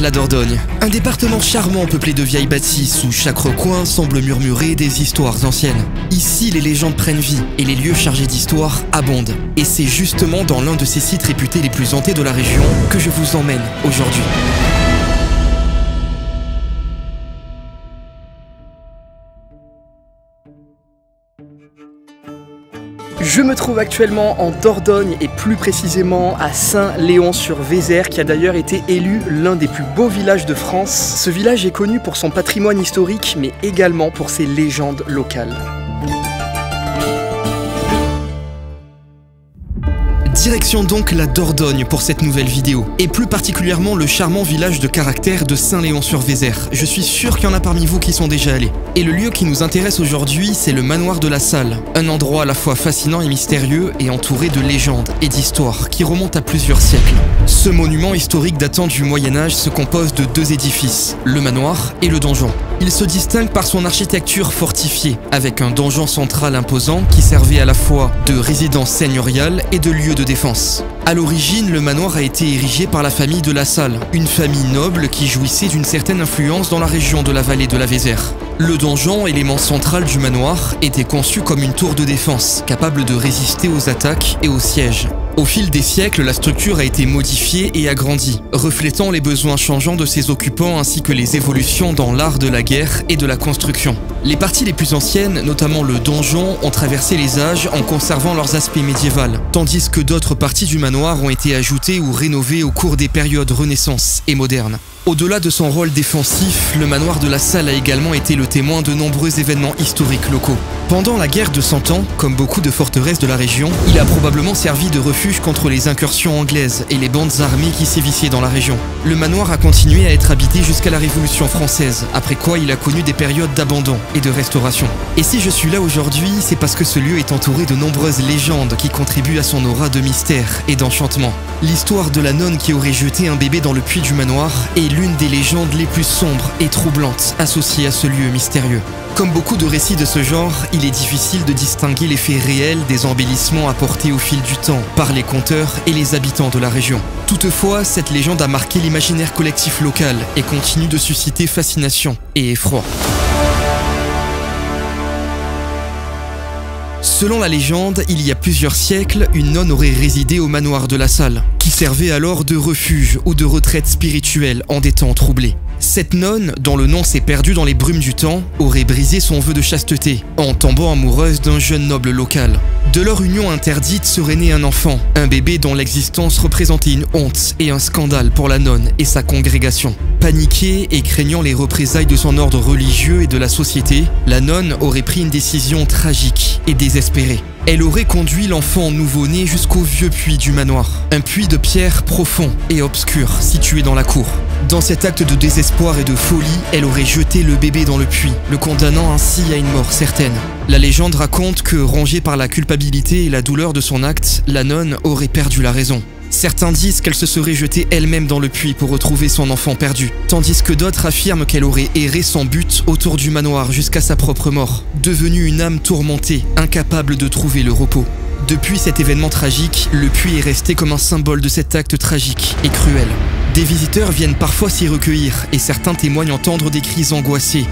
la Dordogne. Un département charmant peuplé de vieilles bâtisses où chaque recoin semble murmurer des histoires anciennes. Ici, les légendes prennent vie et les lieux chargés d'histoire abondent. Et c'est justement dans l'un de ces sites réputés les plus hantés de la région que je vous emmène aujourd'hui. Je me trouve actuellement en Dordogne et plus précisément à Saint-Léon-sur-Vézère qui a d'ailleurs été élu l'un des plus beaux villages de France. Ce village est connu pour son patrimoine historique mais également pour ses légendes locales. Direction donc la Dordogne pour cette nouvelle vidéo, et plus particulièrement le charmant village de caractère de Saint-Léon-sur-Vézère. Je suis sûr qu'il y en a parmi vous qui sont déjà allés. Et le lieu qui nous intéresse aujourd'hui, c'est le manoir de la Salle, un endroit à la fois fascinant et mystérieux et entouré de légendes et d'histoires qui remontent à plusieurs siècles. Ce monument historique datant du Moyen-Âge se compose de deux édifices, le manoir et le donjon. Il se distingue par son architecture fortifiée, avec un donjon central imposant qui servait à la fois de résidence seigneuriale et de lieu de défense. À l'origine, le manoir a été érigé par la famille de la Salle, une famille noble qui jouissait d'une certaine influence dans la région de la vallée de la Vézère. Le donjon, élément central du manoir, était conçu comme une tour de défense, capable de résister aux attaques et aux sièges. Au fil des siècles, la structure a été modifiée et agrandie, reflétant les besoins changeants de ses occupants ainsi que les évolutions dans l'art de la guerre et de la construction. Les parties les plus anciennes, notamment le donjon, ont traversé les âges en conservant leurs aspects médiévaux, tandis que d'autres parties du manoir ont été ajoutées ou rénovées au cours des périodes Renaissance et moderne. Au-delà de son rôle défensif, le manoir de la Salle a également été le témoin de nombreux événements historiques locaux. Pendant la guerre de 100 ans, comme beaucoup de forteresses de la région, il a probablement servi de refuge contre les incursions anglaises et les bandes armées qui sévissaient dans la région. Le manoir a continué à être habité jusqu'à la Révolution française, après quoi il a connu des périodes d'abandon et de restauration. Et si je suis là aujourd'hui, c'est parce que ce lieu est entouré de nombreuses légendes qui contribuent à son aura de mystère et d'enchantement. L'histoire de la nonne qui aurait jeté un bébé dans le puits du manoir est l'une des légendes les plus sombres et troublantes associées à ce lieu mystérieux. Comme beaucoup de récits de ce genre, il est difficile de distinguer les faits réels des embellissements apportés au fil du temps par les conteurs et les habitants de la région. Toutefois, cette légende a marqué l'imaginaire collectif local et continue de susciter fascination et effroi. Selon la légende, il y a plusieurs siècles, une nonne aurait résidé au manoir de la Salle, qui servait alors de refuge ou de retraite spirituelle en des temps troublés. Cette nonne, dont le nom s'est perdu dans les brumes du temps, aurait brisé son vœu de chasteté en tombant amoureuse d'un jeune noble local. De leur union interdite serait né un enfant, un bébé dont l'existence représentait une honte et un scandale pour la nonne et sa congrégation. Paniquée et craignant les représailles de son ordre religieux et de la société, la nonne aurait pris une décision tragique et désespérée. Elle aurait conduit l'enfant nouveau-né jusqu'au vieux puits du manoir, un puits de pierre profond et obscur situé dans la cour. Dans cet acte de désespoir et de folie, elle aurait jeté le bébé dans le puits, le condamnant ainsi à une mort certaine. La légende raconte que, rongée par la culpabilité et la douleur de son acte, la nonne aurait perdu la raison. Certains disent qu'elle se serait jetée elle-même dans le puits pour retrouver son enfant perdu, tandis que d'autres affirment qu'elle aurait erré sans but autour du manoir jusqu'à sa propre mort, devenue une âme tourmentée, incapable de trouver le repos. Depuis cet événement tragique, le puits est resté comme un symbole de cet acte tragique et cruel. Des visiteurs viennent parfois s'y recueillir et certains témoignent entendre des cris angoissés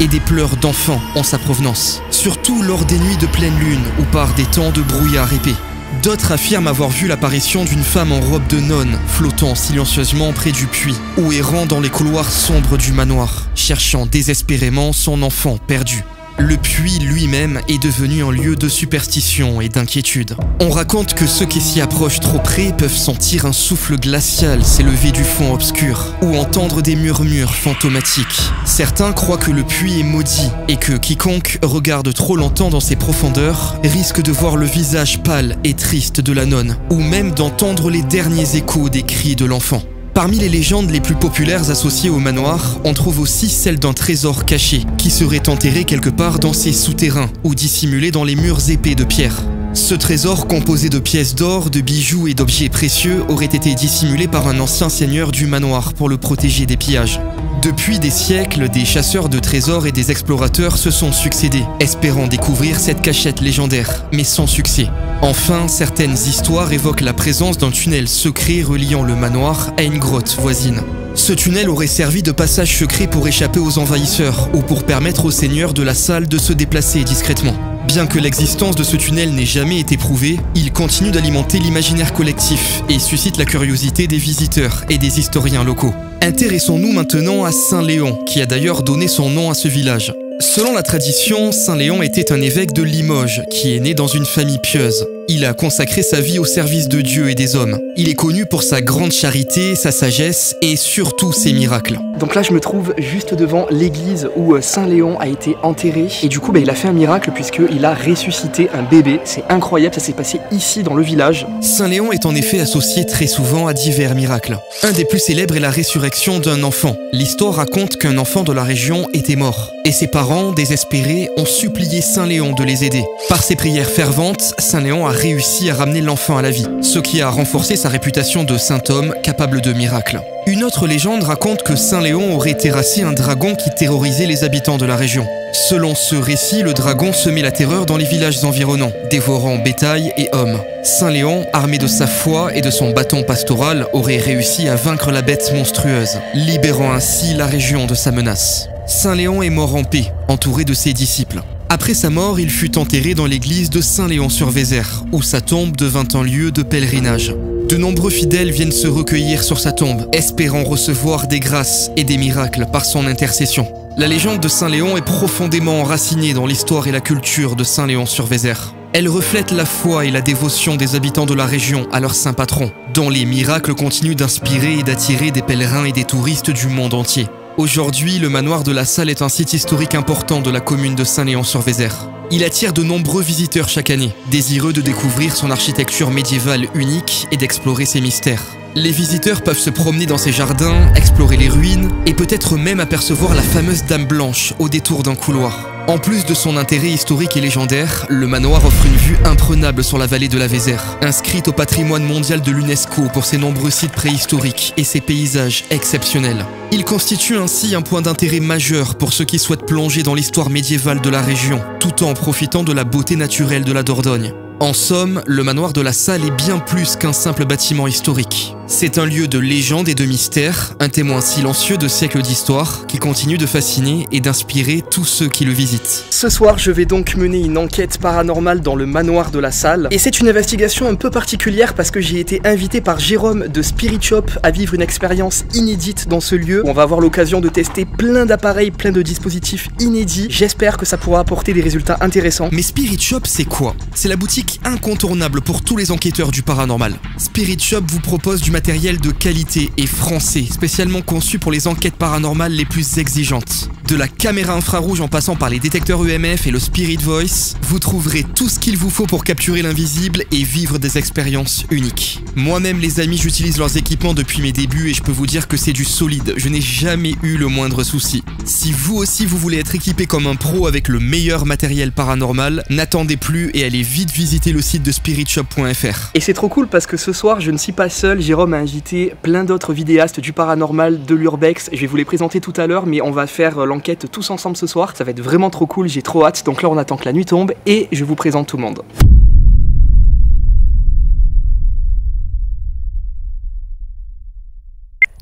et des pleurs d'enfants en sa provenance, surtout lors des nuits de pleine lune ou par des temps de brouillard épais. D'autres affirment avoir vu l'apparition d'une femme en robe de nonne flottant silencieusement près du puits ou errant dans les couloirs sombres du manoir, cherchant désespérément son enfant perdu. Le puits lui-même est devenu un lieu de superstition et d'inquiétude. On raconte que ceux qui s'y approchent trop près peuvent sentir un souffle glacial s'élever du fond obscur ou entendre des murmures fantomatiques. Certains croient que le puits est maudit et que quiconque regarde trop longtemps dans ses profondeurs risque de voir le visage pâle et triste de la nonne ou même d'entendre les derniers échos des cris de l'enfant. Parmi les légendes les plus populaires associées au manoir, on trouve aussi celle d'un trésor caché, qui serait enterré quelque part dans ses souterrains ou dissimulé dans les murs épais de pierre. Ce trésor, composé de pièces d'or, de bijoux et d'objets précieux, aurait été dissimulé par un ancien seigneur du manoir pour le protéger des pillages. Depuis des siècles, des chasseurs de trésors et des explorateurs se sont succédés, espérant découvrir cette cachette légendaire, mais sans succès. Enfin, certaines histoires évoquent la présence d'un tunnel secret reliant le manoir à une grotte voisine. Ce tunnel aurait servi de passage secret pour échapper aux envahisseurs ou pour permettre aux seigneurs de la salle de se déplacer discrètement. Bien que l'existence de ce tunnel n'ait jamais été prouvée, il continue d'alimenter l'imaginaire collectif et suscite la curiosité des visiteurs et des historiens locaux. Intéressons-nous maintenant à Saint Léon, qui a d'ailleurs donné son nom à ce village. Selon la tradition, Saint Léon était un évêque de Limoges qui est né dans une famille pieuse. Il a consacré sa vie au service de Dieu et des hommes. Il est connu pour sa grande charité, sa sagesse et surtout ses miracles. Donc là je me trouve juste devant l'église où Saint Léon a été enterré et du coup il a fait un miracle puisqu'il a ressuscité un bébé. C'est incroyable, ça s'est passé ici dans le village. Saint Léon est en effet associé très souvent à divers miracles. Un des plus célèbres est la résurrection d'un enfant. L'histoire raconte qu'un enfant de la région était mort et ses parents, désespérés, ont supplié Saint Léon de les aider. Par ses prières ferventes, Saint Léon a réussi à ramener l'enfant à la vie, ce qui a renforcé sa réputation de saint homme capable de miracles. Une autre légende raconte que Saint Léon aurait terrassé un dragon qui terrorisait les habitants de la région. Selon ce récit, le dragon semait la terreur dans les villages environnants, dévorant bétail et hommes. Saint Léon, armé de sa foi et de son bâton pastoral, aurait réussi à vaincre la bête monstrueuse, libérant ainsi la région de sa menace. Saint Léon est mort en paix, entouré de ses disciples. Après sa mort, il fut enterré dans l'église de Saint-Léon-sur-Vézère, où sa tombe devint un lieu de pèlerinage. De nombreux fidèles viennent se recueillir sur sa tombe, espérant recevoir des grâces et des miracles par son intercession. La légende de Saint-Léon est profondément enracinée dans l'histoire et la culture de Saint-Léon-sur-Vézère. Elle reflète la foi et la dévotion des habitants de la région à leur saint patron, dont les miracles continuent d'inspirer et d'attirer des pèlerins et des touristes du monde entier. Aujourd'hui, le manoir de la Salle est un site historique important de la commune de Saint-Léon-sur-Vézère. Il attire de nombreux visiteurs chaque année, désireux de découvrir son architecture médiévale unique et d'explorer ses mystères. Les visiteurs peuvent se promener dans ses jardins, explorer les ruines et peut-être même apercevoir la fameuse Dame Blanche au détour d'un couloir. En plus de son intérêt historique et légendaire, le manoir offre une vue imprenable sur la vallée de la Vézère, inscrite au patrimoine mondial de l'UNESCO pour ses nombreux sites préhistoriques et ses paysages exceptionnels. Il constitue ainsi un point d'intérêt majeur pour ceux qui souhaitent plonger dans l'histoire médiévale de la région, tout en profitant de la beauté naturelle de la Dordogne. En somme, le manoir de la Salle est bien plus qu'un simple bâtiment historique. C'est un lieu de légende et de mystère, un témoin silencieux de siècles d'histoire qui continue de fasciner et d'inspirer tous ceux qui le visitent. Ce soir, je vais donc mener une enquête paranormale dans le manoir de la Salle. Et c'est une investigation un peu particulière parce que j'ai été invité par Jérôme de Spirit Shop à vivre une expérience inédite dans ce lieu. On va avoir l'occasion de tester plein d'appareils, plein de dispositifs inédits. J'espère que ça pourra apporter des résultats intéressants. Mais Spirit Shop, c'est quoi? C'est la boutique incontournable pour tous les enquêteurs du paranormal. Spirit Shop vous propose du matériel de qualité et français, spécialement conçu pour les enquêtes paranormales les plus exigeantes. De la caméra infrarouge en passant par les détecteurs EMF et le Spirit Voice, vous trouverez tout ce qu'il vous faut pour capturer l'invisible et vivre des expériences uniques. Moi-même les amis, j'utilise leurs équipements depuis mes débuts et je peux vous dire que c'est du solide, je n'ai jamais eu le moindre souci. Si vous aussi vous voulez être équipé comme un pro avec le meilleur matériel paranormal, n'attendez plus et allez vite visiter le site de spiritshop.fr. Et c'est trop cool parce que ce soir je ne suis pas seul, Jérôme a invité plein d'autres vidéastes du paranormal, de l'urbex, je vais vous les présenter tout à l'heure mais on va faire l'enquête tous ensemble ce soir, ça va être vraiment trop cool, j'ai trop hâte, donc là on attend que la nuit tombe et je vous présente tout le monde.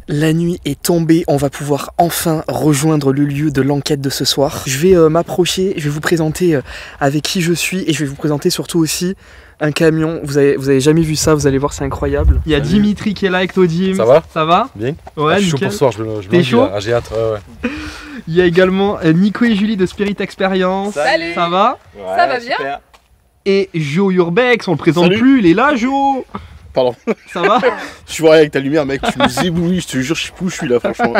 La nuit est tombée, on va pouvoir enfin rejoindre le lieu de l'enquête de ce soir. Je vais m'approcher, je vais vous présenter avec qui je suis et je vais vous présenter surtout aussi un camion. Vous avez jamais vu ça, vous allez voir, c'est incroyable. Il y a Dimitri qui est là avec toi, Dim. Ça va? Ça va? Bien. Ouais, je suis chaud pour ce soir, T'es chaud? J'ai hâte, ouais. Il y a également Nico et Julie de Spirit Experience. Salut. Ça va? Ouais, Ça va bien? super. Et Jo Urbex, on le présente Salut. plus, il est là, Jo. Pardon. Ça va? Je suis vrai avec ta lumière, mec, tu nous éblouis, je te jure, je sais plus où je suis là, franchement.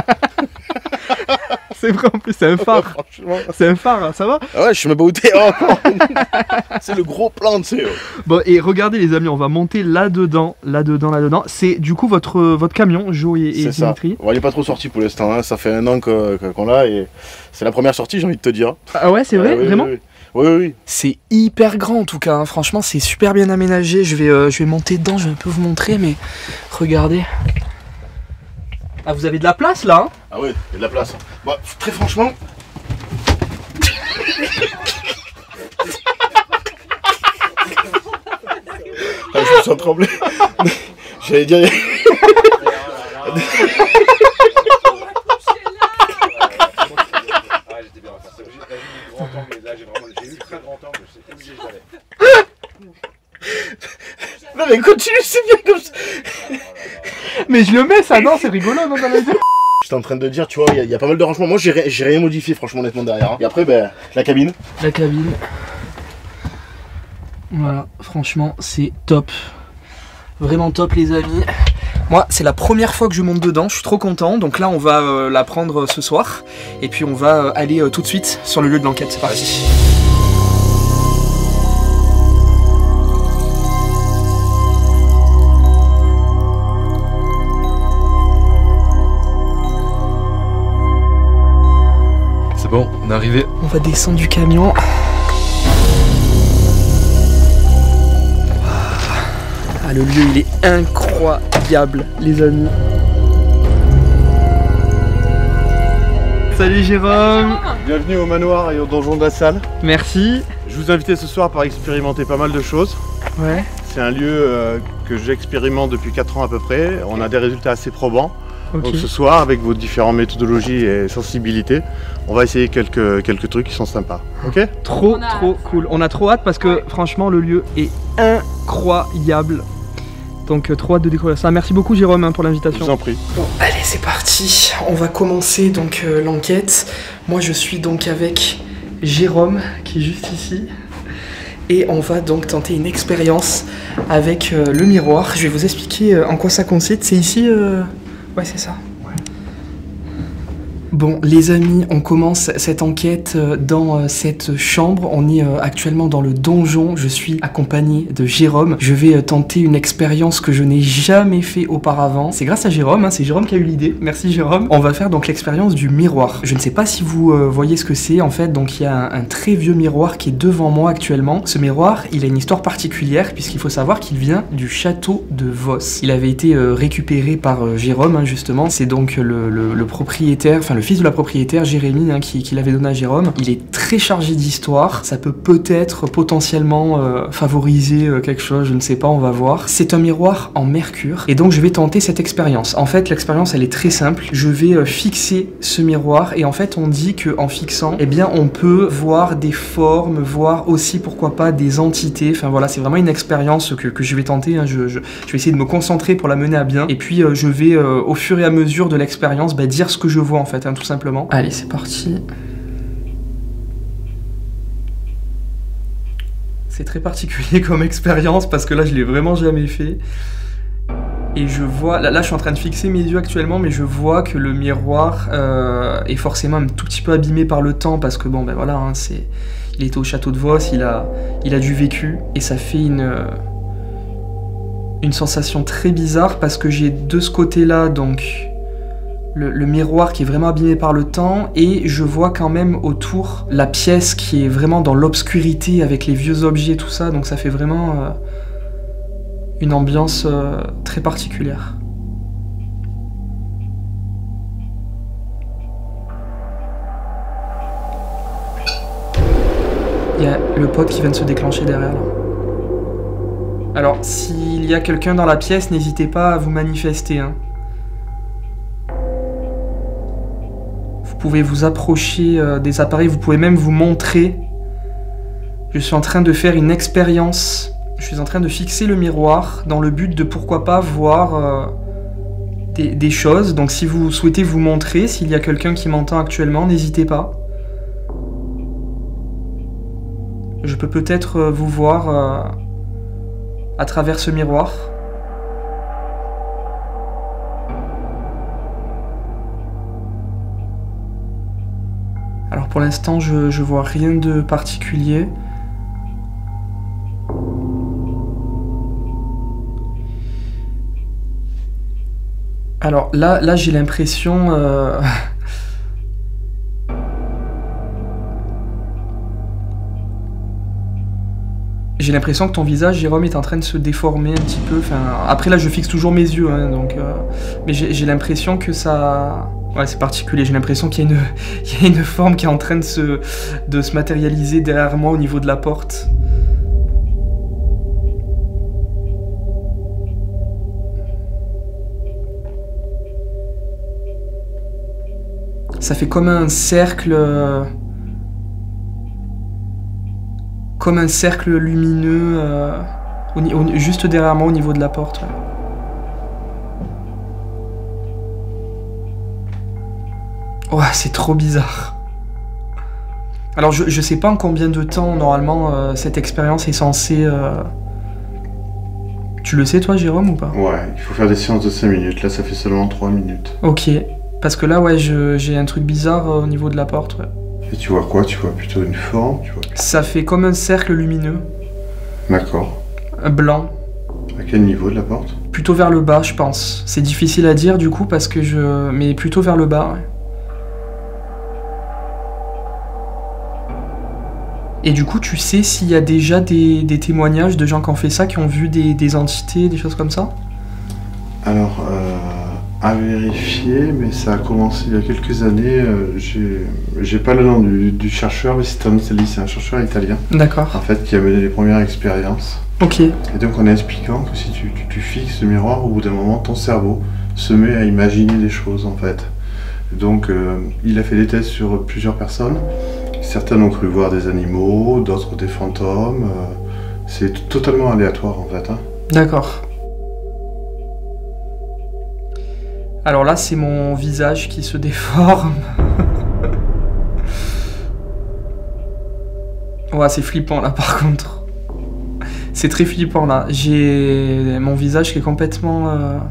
C'est vrai en plus, c'est un phare. Franchement. C'est un phare, hein, ça va? Ah ouais, je sais même pas où t'es. Oh, c'est le gros plan, tu sais. Bon, et regardez les amis, on va monter là-dedans. C'est du coup votre camion, Jo et C'est ça. Dimitri. Bon, il est pas trop sorti pour l'instant, hein. Ça fait un an qu'on l'a et c'est la première sortie, j'ai envie de te dire. Ah ouais, c'est vrai, Oui, vraiment? Oui, oui. Oui. C'est hyper grand en tout cas, hein. Franchement c'est super bien aménagé, je vais monter dedans, je vais un peu vous montrer mais regardez. Ah vous avez de la place là hein? Ah ouais, il y a de la place. Bon, très franchement... Ah, je me sens tremblé. J'allais dire... Non mais continue, c'est bien comme ça. Mais je le mets ça, non, c'est rigolo, non, dans la vidéo. J'étais en train de dire, tu vois, il y a pas mal de rangements. Moi, j'ai rien modifié, franchement, honnêtement, derrière. Hein. Et après, ben, la cabine. La cabine. Voilà, franchement, c'est top. Vraiment top, les amis. Moi, c'est la première fois que je monte dedans, je suis trop content. Donc là, on va la prendre ce soir. Et puis, on va aller tout de suite sur le lieu de l'enquête. C'est parti. C'est bon, on est arrivé. On va descendre du camion. Ah, le lieu, il est incroyable, les amis. Salut Jérôme. Bienvenue au manoir et au donjon de la salle. Merci. Je vous invite ce soir pour expérimenter pas mal de choses. Ouais. C'est un lieu que j'expérimente depuis 4 ans à peu près. On a des résultats assez probants. Ok. Donc ce soir, avec vos différentes méthodologies et sensibilités, on va essayer quelques trucs qui sont sympas. Ok? Trop cool. On a trop hâte parce que franchement le lieu est incroyable. Donc trop hâte de découvrir ça. Merci beaucoup Jérôme pour Je l'invitation. vous en prie. Bon, allez c'est parti. On va commencer donc l'enquête. Moi je suis donc avec Jérôme qui est juste ici. Et on va donc tenter une expérience avec le miroir. Je vais vous expliquer en quoi ça consiste. C'est ici Ouais, c'est ça. Bon, les amis, on commence cette enquête dans cette chambre. On est actuellement dans le donjon. Je suis accompagné de Jérôme. Je vais tenter une expérience que je n'ai jamais fait auparavant. C'est grâce à Jérôme, hein, c'est Jérôme qui a eu l'idée. Merci Jérôme. On va faire donc l'expérience du miroir. Je ne sais pas si vous voyez ce que c'est. En fait, donc il y a un très vieux miroir qui est devant moi actuellement. Ce miroir, il a une histoire particulière puisqu'il faut savoir qu'il vient du château de Vos. Il avait été récupéré par Jérôme, hein, justement. C'est donc le propriétaire, enfin le fils de la propriétaire, Jérémy, hein, qui l'avait donné à Jérôme. Il est très chargé d'histoire. Ça peut peut-être potentiellement favoriser quelque chose, je ne sais pas, on va voir. C'est un miroir en mercure et donc je vais tenter cette expérience. En fait, l'expérience elle est très simple. Je vais fixer ce miroir et en fait on dit qu'en fixant, eh bien on peut voir des formes, voir aussi pourquoi pas des entités. Enfin voilà, c'est vraiment une expérience que je vais tenter. Hein. Je vais essayer de me concentrer pour la mener à bien et puis je vais au fur et à mesure de l'expérience dire ce que je vois en fait, hein, tout simplement. Allez, c'est parti. C'est très particulier comme expérience parce que là, je l'ai vraiment jamais fait. Et je vois... Là, je suis en train de fixer mes yeux actuellement, mais je vois que le miroir est forcément un tout petit peu abîmé par le temps parce que, bon, ben voilà, hein, il était au château de Vos, il a du vécu. Et ça fait une sensation très bizarre parce que j'ai de ce côté-là, donc... Le miroir qui est vraiment abîmé par le temps et je vois quand même autour la pièce qui est vraiment dans l'obscurité avec les vieux objets et tout ça, donc ça fait vraiment une ambiance très particulière. Il y a le pote qui vient de se déclencher derrière là. Alors s'il y a quelqu'un dans la pièce, n'hésitez pas à vous manifester, hein. Vous pouvez vous approcher des appareils, vous pouvez même vous montrer. Je suis en train de faire une expérience. Je suis en train de fixer le miroir dans le but de pourquoi pas voir des choses. Donc si vous souhaitez vous montrer, s'il y a quelqu'un qui m'entend actuellement, n'hésitez pas. Je peux peut-être vous voir à travers ce miroir. Alors pour l'instant, je vois rien de particulier. Alors là j'ai l'impression... J'ai l'impression que ton visage, Jérôme, est en train de se déformer un petit peu. Enfin, après là, je fixe toujours mes yeux, hein, donc... mais j'ai l'impression que ça... Ouais, c'est particulier, j'ai l'impression qu'il y a il y a une forme qui est en train de se matérialiser derrière moi au niveau de la porte. Ça fait comme un cercle... comme un cercle lumineux juste derrière moi au niveau de la porte. Ouais. Ouais, c'est trop bizarre. Alors je sais pas en combien de temps normalement cette expérience est censée... Tu le sais toi Jérôme ou pas? Ouais, il faut faire des séances de 5 minutes, là ça fait seulement 3 minutes. Ok, parce que là ouais j'ai un truc bizarre au niveau de la porte. Ouais. Et tu vois quoi? Tu vois plutôt une forme, tu vois... Ça fait comme un cercle lumineux. D'accord. Blanc. À quel niveau de la porte? Plutôt vers le bas je pense. C'est difficile à dire du coup parce que je... Mais plutôt vers le bas ouais. Et du coup, tu sais s'il y a déjà des témoignages de gens qui ont fait ça, qui ont vu des entités, des choses comme ça? Alors, à vérifier, mais ça a commencé il y a quelques années. J'ai pas le nom du chercheur, mais c'est un chercheur italien. D'accord. En fait, qui a mené les premières expériences. Ok. Et donc, en expliquant que si tu fixes le miroir, au bout d'un moment, ton cerveau se met à imaginer des choses, en fait. Donc, il a fait des tests sur plusieurs personnes. Certains ont cru voir des animaux, d'autres des fantômes. C'est totalement aléatoire en fait. Hein. D'accord. Alors là, c'est mon visage qui se déforme. Ouais, c'est flippant là par contre. C'est très flippant là. J'ai mon visage qui est complètement...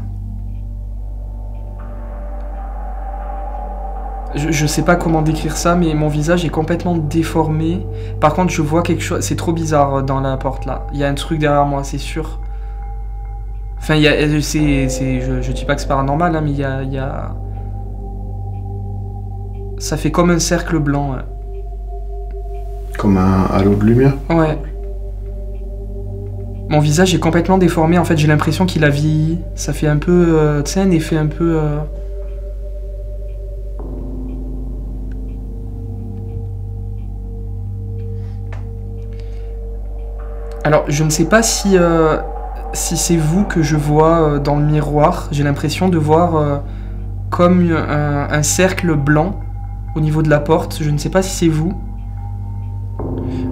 Je sais pas comment décrire ça, mais mon visage est complètement déformé. Par contre, je vois quelque chose... C'est trop bizarre dans la porte, là. Il y a un truc derrière moi, c'est sûr. Enfin, il y a... Je dis pas que c'est paranormal, hein, mais il y a... Ça fait comme un cercle blanc. Ouais. Comme un halo de lumière? Ouais. Mon visage est complètement déformé. En fait, j'ai l'impression qu'il a vieilli. Ça fait un peu... tu sais, un effet un peu... Alors, je ne sais pas si c'est vous que je vois dans le miroir. J'ai l'impression de voir comme un cercle blanc au niveau de la porte. Je ne sais pas si c'est vous.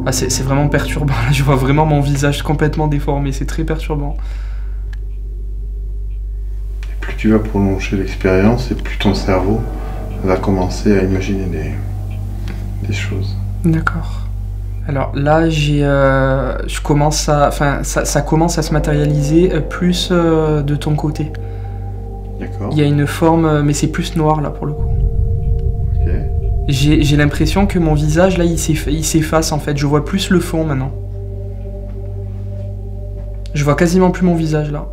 Ah, c'est vraiment perturbant. Là, je vois vraiment mon visage complètement déformé. C'est très perturbant. Et plus tu vas prolonger l'expérience, et plus ton cerveau va commencer à imaginer des choses. D'accord. Alors là, je commence à... Enfin, ça commence à se matérialiser plus de ton côté. D'accord. Il y a une forme, mais c'est plus noir là pour le coup. Ok. J'ai l'impression que mon visage là, il s'efface en fait. Je vois plus le fond maintenant. Je vois quasiment plus mon visage là.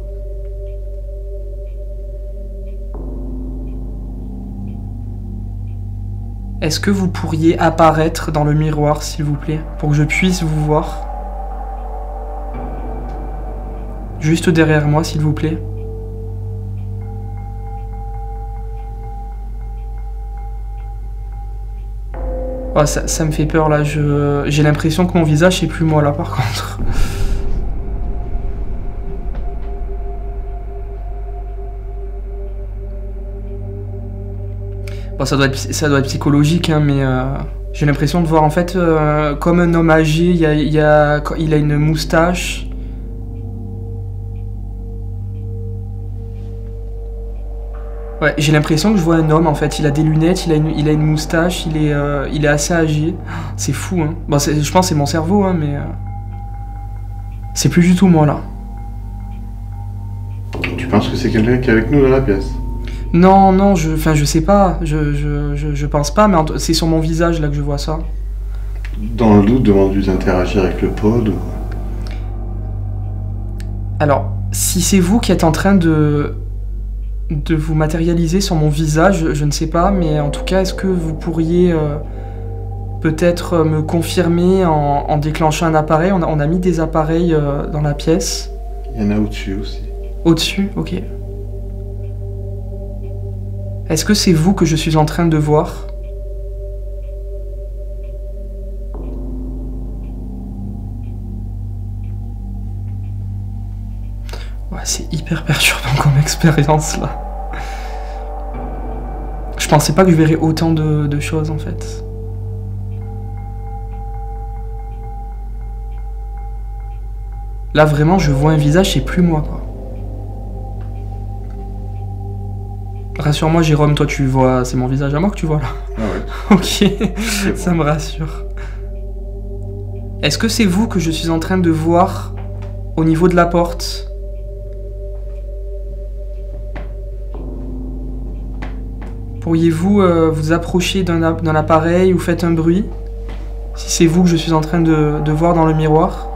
Est-ce que vous pourriez apparaître dans le miroir, s'il vous plaît, pour que je puisse vous voir? Juste derrière moi, s'il vous plaît. Oh, ça me fait peur, là. J'ai l'impression que mon visage, c'est plus moi, là, par contre. Bon, ça doit être psychologique, hein, mais j'ai l'impression de voir en fait comme un homme âgé. Il a une moustache. Ouais, j'ai l'impression que je vois un homme en fait. Il a des lunettes, il a une moustache, il est assez âgé. C'est fou, hein. Bon, je pense que c'est mon cerveau, hein, mais c'est plus du tout moi là. Tu penses que c'est quelqu'un qui est avec nous dans la pièce? Non, je sais pas, je pense pas, mais c'est sur mon visage là que je vois ça. Dans le doute, demande-lui d'interagir avec le pod ou... Alors, si c'est vous qui êtes en train de vous matérialiser sur mon visage, je ne sais pas, mais en tout cas, est-ce que vous pourriez peut-être me confirmer en déclenchant un appareil? On a mis des appareils dans la pièce. Il y en a au-dessus aussi. Au-dessus, ok. Est-ce que c'est vous que je suis en train de voir? Ouais, c'est hyper perturbant comme expérience là. Je pensais pas que je verrais autant de choses en fait. Là vraiment je vois un visage, c'est plus moi quoi. Rassure-moi Jérôme, toi tu vois, c'est mon visage à moi que tu vois là. Ah ouais. Ok, ça me rassure. Est-ce que c'est vous que je suis en train de voir au niveau de la porte? Pourriez-vous vous approcher d'un appareil ou faites un bruit? Si c'est vous que je suis en train de voir dans le miroir.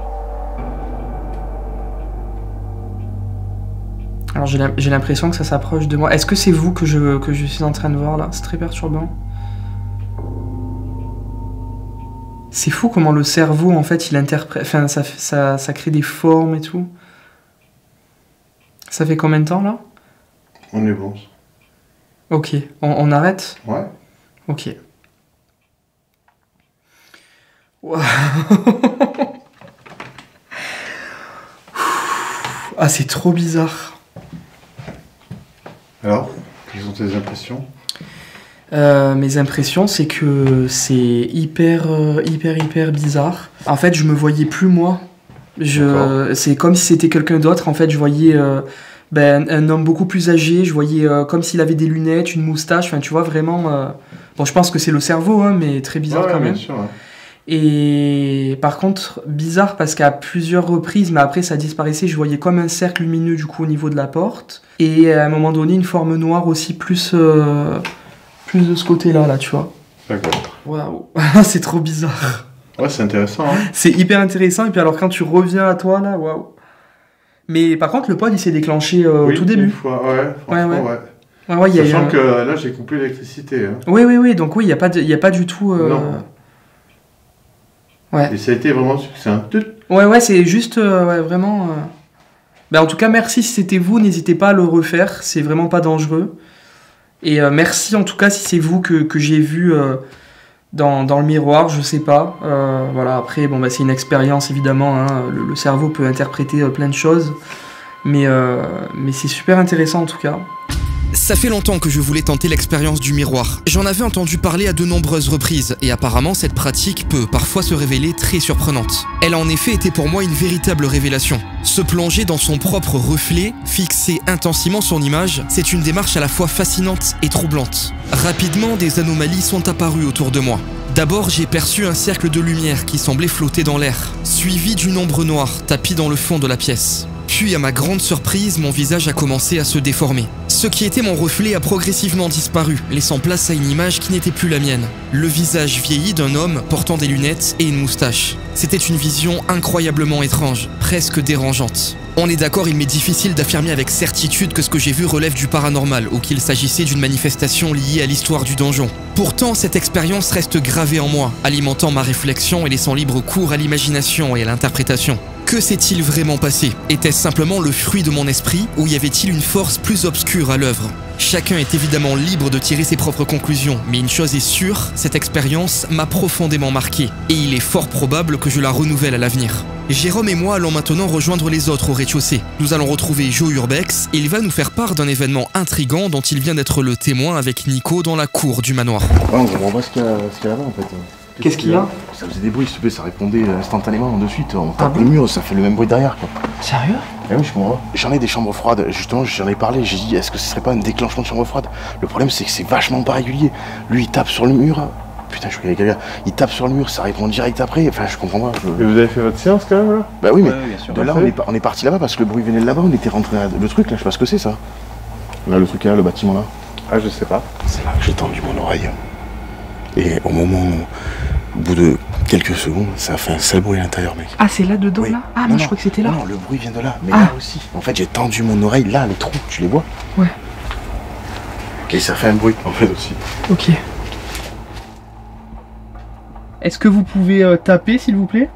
Alors j'ai l'impression que ça s'approche de moi. Est-ce que c'est vous que je suis en train de voir là? C'est très perturbant. C'est fou comment le cerveau en fait il interprète... Enfin ça crée des formes et tout. Ça fait combien de temps là? On est bon. Ok, on arrête? Ouais. Ok. Wow. Ah c'est trop bizarre. Alors, quelles sont tes impressions? Mes impressions, c'est que c'est hyper bizarre. En fait, je me voyais plus moi. C'est comme si c'était quelqu'un d'autre. En fait, je voyais un homme beaucoup plus âgé. Je voyais comme s'il avait des lunettes, une moustache. Enfin, tu vois, vraiment... Bon, je pense que c'est le cerveau, hein, mais très bizarre quand même. Bien sûr, ouais. Et par contre, bizarre parce qu'à plusieurs reprises, mais après ça disparaissait, je voyais comme un cercle lumineux du coup au niveau de la porte. Et à un moment donné, une forme noire aussi plus de ce côté-là, là, tu vois. D'accord. Waouh, c'est trop bizarre. Ouais, c'est intéressant. Hein. C'est hyper intéressant, et puis alors quand tu reviens à toi, là, waouh. Mais par contre, le pod, il s'est déclenché au tout début. Une fois, ouais, franchement, ouais. Ouais, sachant que là, j'ai coupé l'électricité. Hein. Oui, donc oui, il n'y a pas du tout... Non. Ouais. Et ça a été vraiment succinct. Ouais, c'est juste, vraiment... Ben, en tout cas, merci si c'était vous, n'hésitez pas à le refaire, c'est vraiment pas dangereux. Et merci en tout cas si c'est vous que j'ai vu dans le miroir, je sais pas. Voilà, après, bon, bah, c'est une expérience évidemment, hein, le cerveau peut interpréter plein de choses. Mais c'est super intéressant en tout cas. Ça fait longtemps que je voulais tenter l'expérience du miroir. J'en avais entendu parler à de nombreuses reprises, et apparemment cette pratique peut parfois se révéler très surprenante. Elle a en effet été pour moi une véritable révélation. Se plonger dans son propre reflet, fixer intensément son image, c'est une démarche à la fois fascinante et troublante. Rapidement, des anomalies sont apparues autour de moi. D'abord, j'ai perçu un cercle de lumière qui semblait flotter dans l'air, suivi d'une ombre noire tapie dans le fond de la pièce. Puis, à ma grande surprise, mon visage a commencé à se déformer. Ce qui était mon reflet a progressivement disparu, laissant place à une image qui n'était plus la mienne. Le visage vieilli d'un homme portant des lunettes et une moustache. C'était une vision incroyablement étrange, presque dérangeante. On est d'accord, il m'est difficile d'affirmer avec certitude que ce que j'ai vu relève du paranormal ou qu'il s'agissait d'une manifestation liée à l'histoire du donjon. Pourtant, cette expérience reste gravée en moi, alimentant ma réflexion et laissant libre cours à l'imagination et à l'interprétation. Que s'est-il vraiment passé? Était-ce simplement le fruit de mon esprit ou y avait-il une force plus obscure à l'œuvre? Chacun est évidemment libre de tirer ses propres conclusions, mais une chose est sûre, cette expérience m'a profondément marqué, et il est fort probable que je la renouvelle à l'avenir. Jérôme et moi allons maintenant rejoindre les autres au rez-de-chaussée. Nous allons retrouver Joe Urbex, et il va nous faire part d'un événement intrigant dont il vient d'être le témoin avec Nico dans la cour du manoir. Ouais, on comprend pas ce qu'il y a là-bas en fait. Qu'est-ce qu'il y a? Ça faisait des bruits, s'il te plaît, ça répondait instantanément de suite. On tape le mur, ça fait le même bruit derrière quoi. Sérieux? Eh oui, je comprends. J'en ai des chambres froides, justement, j'en ai parlé, j'ai dit est-ce que ce serait pas un déclenchement de chambre froide? Le problème c'est que c'est vachement pas régulier. Lui il tape sur le mur, putain je suis quelqu'un, il tape sur le mur, ça répond direct après, enfin je comprends pas. Et vous avez fait votre séance quand même là? Bah oui mais bien sûr. de là on est parti là-bas parce que le bruit venait de là-bas, on était rentré à le truc là, je sais pas ce que c'est ça. Là le truc là, le bâtiment là. Ah je sais pas. C'est là que j'ai tendu mon oreille. Et au moment où, au bout de quelques secondes, ça a fait un sale bruit à l'intérieur, mec. Ah, c'est là dedans, Oui. là? Ah, Non, moi je non, crois que c'était là. Non, le bruit vient de là, mais Ah. là aussi. En fait, j'ai tendu mon oreille, là, les trous, tu les vois? Ouais. Et ça fait un bruit, en fait, aussi. Ok. Est-ce que vous pouvez taper, s'il vous plaît?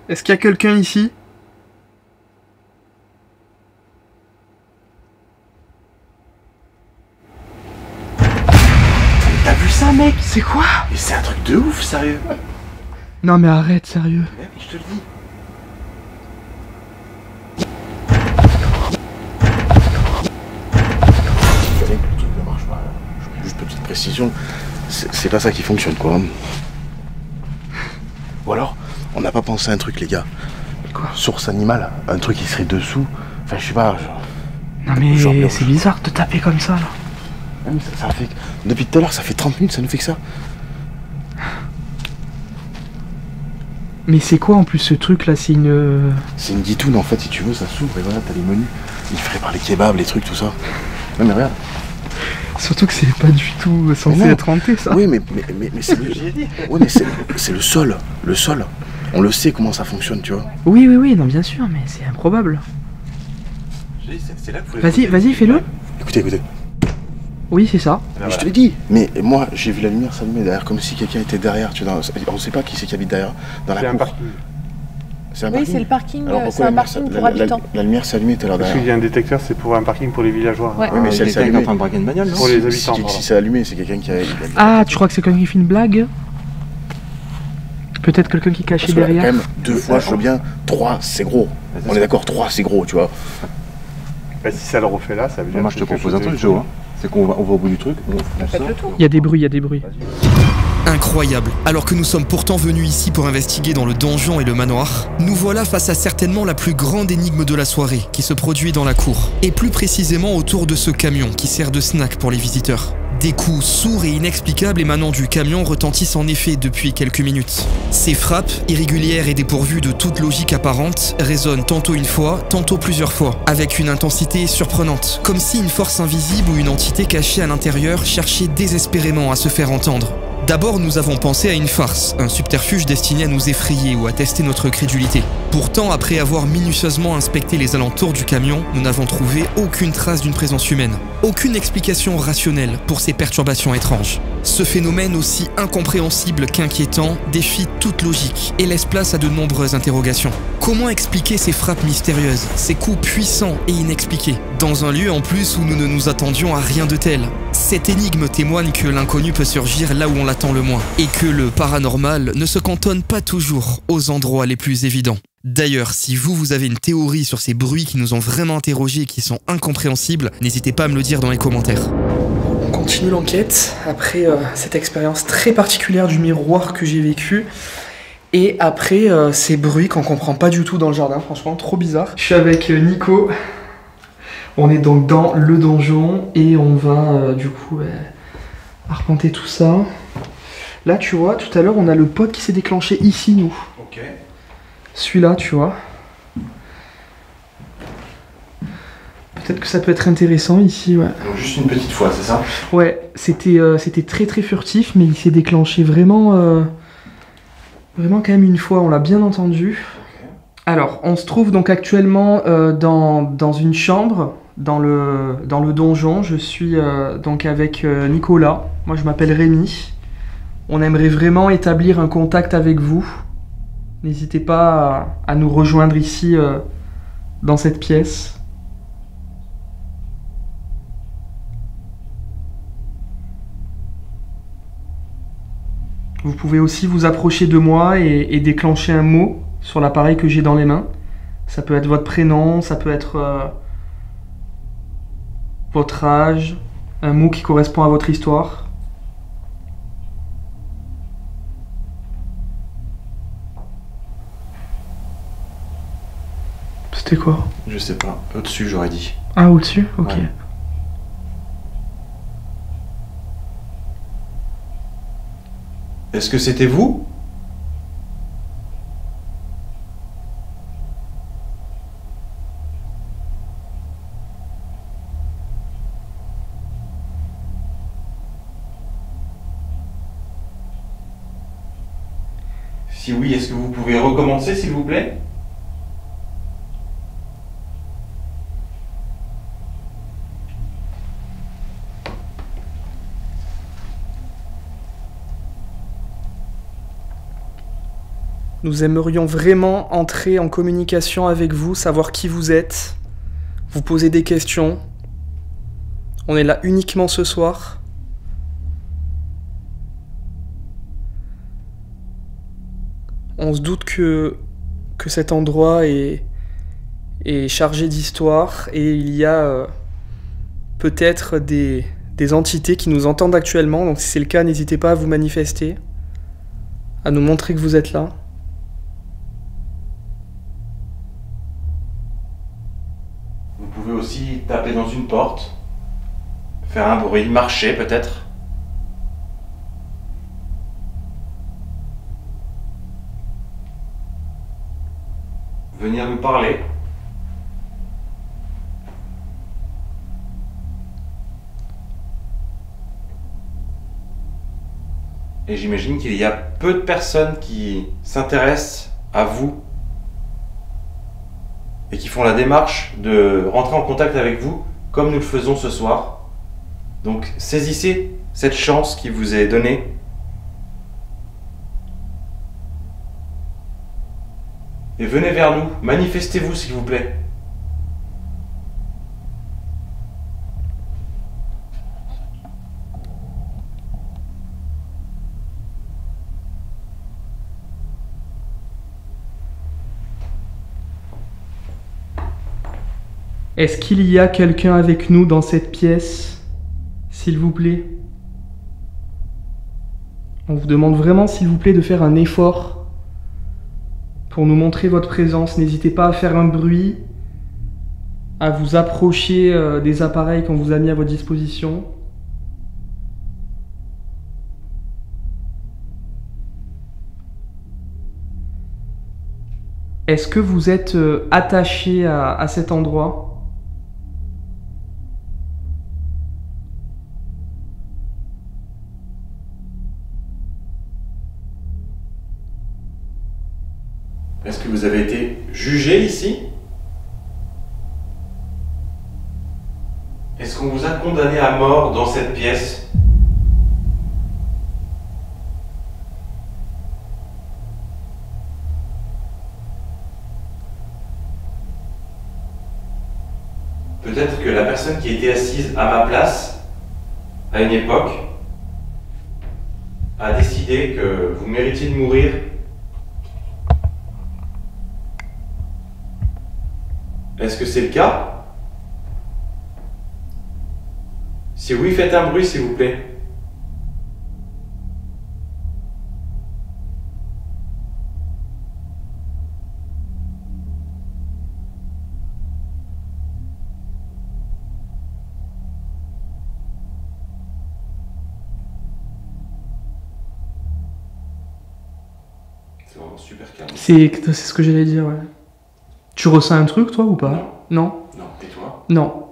Est-ce qu'il y a quelqu'un ici? C'est quoi? Mais c'est un truc de ouf, sérieux. Non mais arrête, sérieux. Mais je te le dis. Le truc ne marche pas. Juste petite précision, c'est pas ça qui fonctionne quoi. Ou alors, on n'a pas pensé à un truc les gars. Quoi? Source animale, un truc qui serait dessous. Enfin je sais pas. Non mais genre, c'est bizarre de te taper comme ça là. Même ça fait... Depuis tout à l'heure, ça fait 30 minutes, ça nous fait que ça. Mais c'est quoi en plus ce truc là? C'est une... C'est une guitoune en fait, si tu veux, ça s'ouvre et voilà, t'as les menus. Il ferait par les kebabs, les trucs, tout ça. Non mais regarde. Surtout que c'est pas du tout censé être hanté ça. Oui mais c'est le... Oui mais c'est le sol. Le sol. On le sait comment ça fonctionne, tu vois. Oui, non bien sûr, mais c'est improbable. Vas-y, fais-le. Écoutez. Oui, c'est ça. Mais je te l'ai dit. Mais moi, j'ai vu la lumière s'allumer derrière, comme si quelqu'un était derrière. Tu vois, on sait pas qui c'est qui habite derrière. Dans la cour. C'est un parking. Oui, c'est le parking. Alors, C'est un parking pour habitants. La lumière s'est allumée tout à l'heure Parce derrière. qu'il y a un détecteur, c'est pour un parking pour les villageois. Ouais. Oui, mais si elle s'est allumée. en train de braquer une bagnole, non? Pour les habitants. Si c'est allumé, c'est quelqu'un qui a. Ah, tu crois que c'est quelqu'un qui fait une blague? Peut-être quelqu'un qui est caché Parce que là, derrière. quand même, 2 fois, je veux bien. 3, c'est gros. On est d'accord, 3, c'est gros, tu vois. Bah, si ça le refait là, ça veut dire. Moi je te propose un truc, Joe. C'est qu'on va au bout du truc, on Faites sort. le tour. Il y a des bruits. Incroyable. Alors que nous sommes pourtant venus ici pour investiguer dans le donjon et le manoir, nous voilà face à certainement la plus grande énigme de la soirée qui se produit dans la cour. Et plus précisément autour de ce camion qui sert de snack pour les visiteurs. Des coups sourds et inexplicables émanant du camion retentissent en effet depuis quelques minutes. Ces frappes, irrégulières et dépourvues de toute logique apparente, résonnent tantôt une fois, tantôt plusieurs fois, avec une intensité surprenante, comme si une force invisible ou une entité cachée à l'intérieur cherchait désespérément à se faire entendre. D'abord, nous avons pensé à une farce, un subterfuge destiné à nous effrayer ou à tester notre crédulité. Pourtant, après avoir minutieusement inspecté les alentours du camion, nous n'avons trouvé aucune trace d'une présence humaine. Aucune explication rationnelle pour ces perturbations étranges. Ce phénomène aussi incompréhensible qu'inquiétant défie toute logique et laisse place à de nombreuses interrogations. Comment expliquer ces frappes mystérieuses, ces coups puissants et inexpliqués, dans un lieu en plus où nous ne nous attendions à rien de tel? Cette énigme témoigne que l'inconnu peut surgir là où on l'attend le moins, et que le paranormal ne se cantonne pas toujours aux endroits les plus évidents. D'ailleurs, si vous avez une théorie sur ces bruits qui nous ont vraiment interrogés et qui sont incompréhensibles, n'hésitez pas à me le dire dans les commentaires. On continue l'enquête après cette expérience très particulière du miroir que j'ai vécu. Et après ces bruits qu'on comprend pas du tout dans le jardin, franchement, trop bizarre. Je suis avec Nico. On est donc dans le donjon et on va du coup arpenter tout ça. Là, tu vois, tout à l'heure, on a le pot qui s'est déclenché ici, nous. Ok. Celui-là, tu vois. Peut-être que ça peut être intéressant ici, ouais. Donc juste une petite fois, c'est ça? Ouais, c'était très très furtif, mais il s'est déclenché vraiment, vraiment quand même une fois, on l'a bien entendu. Ok. Alors, on se trouve donc actuellement dans une chambre, dans le donjon. Je suis donc avec Nicolas, moi je m'appelle Rémi. On aimerait vraiment établir un contact avec vous. N'hésitez pas à nous rejoindre ici dans cette pièce. Vous pouvez aussi vous approcher de moi et déclencher un mot sur l'appareil que j'ai dans les mains. Ça peut être votre prénom, ça peut être votre âge, un mot qui correspond à votre histoire. C'était quoi? Je sais pas. Au-dessus, j'aurais dit. Ah, au-dessus? Ok. Ouais. Est-ce que c'était vous? Si oui, est-ce que vous pouvez recommencer, s'il vous plaît? Nous aimerions vraiment entrer en communication avec vous, savoir qui vous êtes, vous poser des questions. On est là uniquement ce soir. On se doute que cet endroit est chargé d'histoire et il y a peut-être des entités qui nous entendent actuellement. Donc si c'est le cas, n'hésitez pas à vous manifester, à nous montrer que vous êtes là. Vous pouvez aussi taper dans une porte, faire un bruit, marcher peut-être. Venir nous parler. Et j'imagine qu'il y a peu de personnes qui s'intéressent à vous et qui font la démarche de rentrer en contact avec vous comme nous le faisons ce soir. Donc saisissez cette chance qui vous est donnée. Et venez vers nous, manifestez-vous s'il vous plaît. Est-ce qu'il y a quelqu'un avec nous dans cette pièce, s'il vous plaît? On vous demande vraiment, s'il vous plaît, de faire un effort pour nous montrer votre présence. N'hésitez pas à faire un bruit, à vous approcher des appareils qu'on vous a mis à votre disposition. Est-ce que vous êtes attaché à cet endroit ? Est-ce que vous avez été jugé ici? Est-ce qu'on vous a condamné à mort dans cette pièce? Peut-être que la personne qui était assise à ma place, à une époque, a décidé que vous méritiez de mourir. Est-ce que c'est le cas? Si oui, faites un bruit s'il vous plaît. C'est vraiment super calme. C'est ce que j'allais dire, ouais. Tu ressens un truc, toi, ou pas? Non. Non, et toi? Non.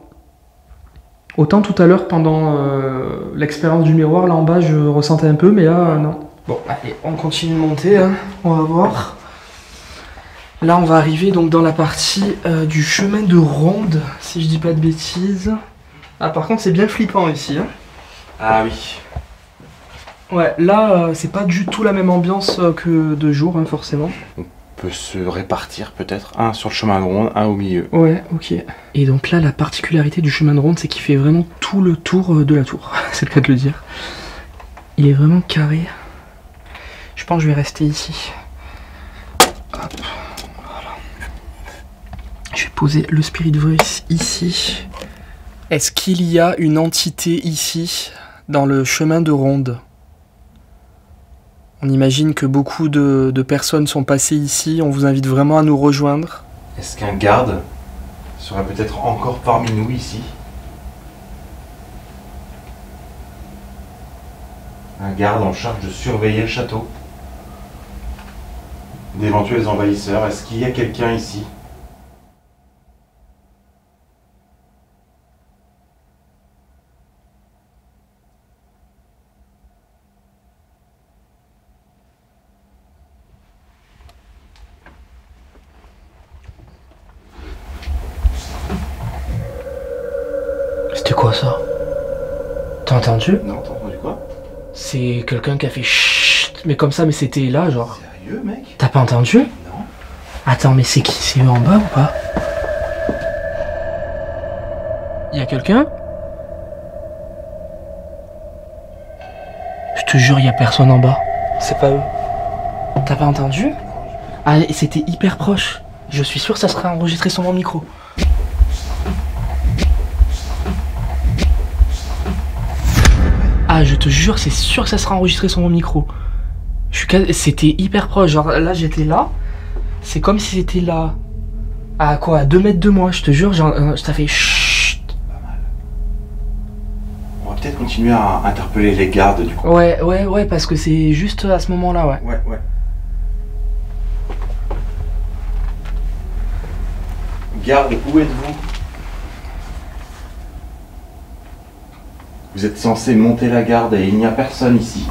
Autant tout à l'heure, pendant l'expérience du miroir, là en bas, je ressentais un peu, mais là, non. Bon, allez, on continue de monter, hein. On va voir. Là, on va arriver donc dans la partie du chemin de ronde, si je dis pas de bêtises. Ah, par contre, c'est bien flippant ici, hein. Ah oui. Ouais, là, c'est pas du tout la même ambiance que de jour, hein, forcément. Peut se répartir peut-être, un sur le chemin de ronde, un au milieu. Ouais, ok. Et donc là, la particularité du chemin de ronde, c'est qu'il fait vraiment tout le tour de la tour. C'est le cas de le dire. Il est vraiment carré. Je pense que je vais rester ici. Hop. Voilà. Je vais poser le Spirit Voice ici. Est-ce qu'il y a une entité ici, dans le chemin de ronde ? On imagine que beaucoup de personnes sont passées ici, on vous invite vraiment à nous rejoindre. Est-ce qu'un garde serait peut-être encore parmi nous ici? Un garde en charge de surveiller le château d'éventuels envahisseurs. Est-ce qu'il y a quelqu'un ici? C'était quoi ça? T'as entendu? Non, t'as entendu quoi? C'est quelqu'un qui a fait chut, mais comme ça, mais c'était là, genre. Sérieux, mec? T'as pas entendu? Non. Attends, mais c'est qui? C'est eux en bas ou pas? Y'a quelqu'un? Je te jure, y'a personne en bas. C'est pas eux. T'as pas entendu? Non, Ah, c'était hyper proche. Je suis sûr que ça sera enregistré sur mon micro. Ah, je te jure, c'est sûr que ça sera enregistré sur mon micro. C'était hyper proche. Genre là, j'étais là. C'est comme si c'était là. À quoi? À 2 mètres de moi, je te jure. Genre, ça fait chut. Pas mal. On va peut-être continuer à interpeller les gardes du coup. Ouais, parce que c'est juste à ce moment-là, ouais. Ouais. Garde, où êtes-vous? Vous êtes censé monter la garde et il n'y a personne ici.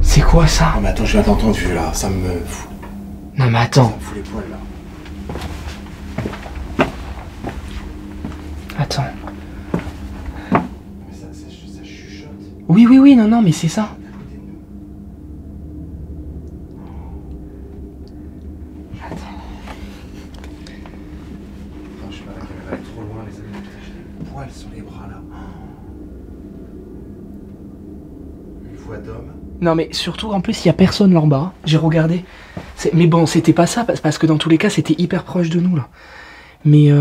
C'est quoi ça? Oh mais attends, je viens d'entendre là, ça me fout. Non mais attends. Ça me fout les poils là. Attends. Mais ça chuchote. Oui, non, mais c'est ça. À côté de nous. Non, je sais pas, la caméra est trop loin, les amis. Putain, j'ai des poils sur les bras là. Une voix d'homme. Non mais surtout en plus il y a personne là en bas. J'ai regardé. Mais bon c'était pas ça parce que dans tous les cas c'était hyper proche de nous là. Mais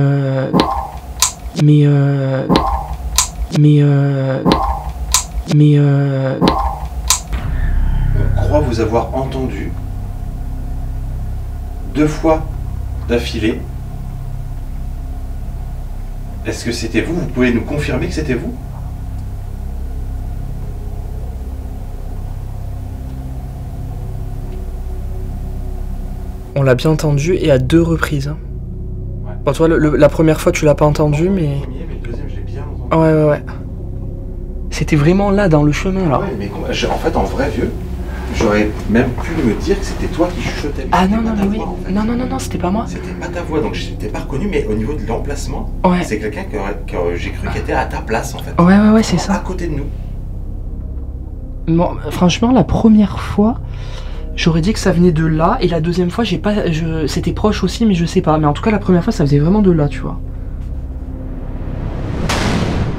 On croit vous avoir entendu 2 fois d'affilée. Est-ce que c'était vous? Vous pouvez nous confirmer que c'était vous? on l'a bien entendu et à 2 reprises. Hein. Ouais. Bon toi la première fois tu l'as pas entendu mais... Le premier, mais le deuxième, je l'ai bien entendu. Ouais. C'était vraiment là dans le chemin là. Ouais, mais en fait, en vrai, vieux, j'aurais même pu me dire que c'était toi qui chuchotais. Ah C'était non, pas non, ta mais oui. voix, en fait. Non, c'était pas moi. C'était pas ta voix, donc je t'ai pas reconnu, mais au niveau de l'emplacement, Ouais. c'est quelqu'un que j'ai cru qui était à ta place, en fait. Ouais, c'est À ça. côté de nous. Bon, franchement, la première fois, j'aurais dit que ça venait de là, et la deuxième fois, c'était proche aussi, mais je sais pas. Mais en tout cas, la première fois, ça faisait vraiment de là, tu vois.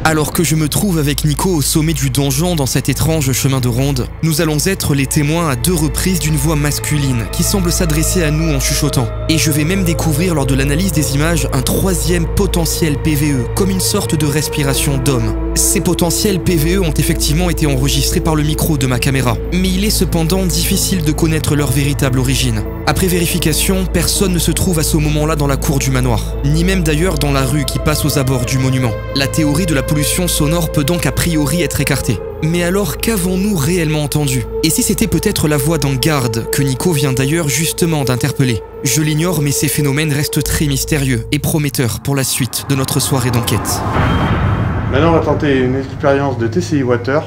Alors que je me trouve avec Nico au sommet du donjon dans cet étrange chemin de ronde, nous allons être les témoins à 2 reprises d'une voix masculine qui semble s'adresser à nous en chuchotant. Et je vais même découvrir lors de l'analyse des images un 3e potentiel PVE, comme une sorte de respiration d'homme. Ces potentiels PVE ont effectivement été enregistrés par le micro de ma caméra, mais il est cependant difficile de connaître leur véritable origine. Après vérification, personne ne se trouve à ce moment-là dans la cour du manoir, ni même d'ailleurs dans la rue qui passe aux abords du monument. La théorie de la pollution sonore peut donc a priori être écartée. Mais alors qu'avons-nous réellement entendu? Et si c'était peut-être la voix d'un garde que Nico vient d'ailleurs justement d'interpeller? Je l'ignore, mais ces phénomènes restent très mystérieux et prometteurs pour la suite de notre soirée d'enquête. Maintenant, on va tenter une expérience de TCI Water.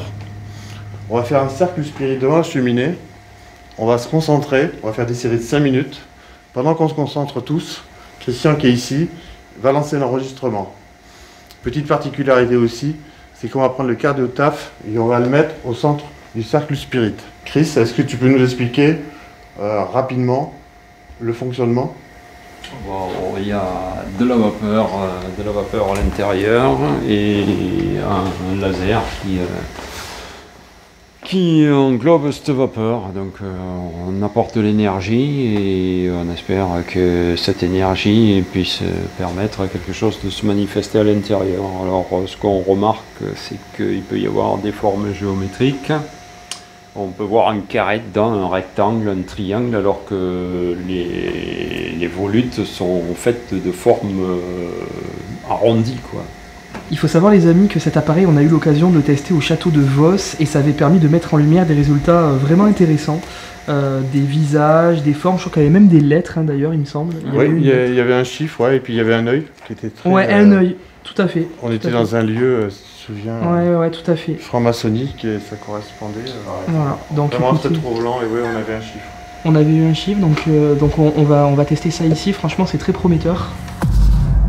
On va faire un cercle spirit devant la cheminée. On va se concentrer. On va faire des séries de 5 minutes. Pendant qu'on se concentre tous, Christian qui est ici va lancer l'enregistrement. Petite particularité aussi, c'est qu'on va prendre le cardiotaphe et on va le mettre au centre du cercle spirit. Chris, est-ce que tu peux nous expliquer rapidement le fonctionnement? Bon, il y a de la vapeur à l'intérieur et un laser qui englobe cette vapeur. Donc on apporte de l'énergie et on espère que cette énergie puisse permettre à quelque chose de se manifester à l'intérieur. Alors ce qu'on remarque, c'est qu'il peut y avoir des formes géométriques. On peut voir un carré dedans, un rectangle, un triangle, alors que les volutes sont faites de formes arrondies, quoi. Il faut savoir les amis que cet appareil, on a eu l'occasion de le tester au château de Vos et ça avait permis de mettre en lumière des résultats vraiment intéressants. Des visages, des formes, je crois qu'il y avait même des lettres hein, d'ailleurs il me semble. Oui, il y avait un chiffre, ouais, et puis il y avait un œil qui était très... Ouais, un œil, tout à fait. On était dans un lieu, si tu te souviens, Ouais, tout à fait. franc-maçonnique et ça correspondait. Voilà, donc Vraiment écoutez, très troublant et oui, on avait un chiffre. on avait eu un chiffre, donc on va tester ça ici, franchement c'est très prometteur.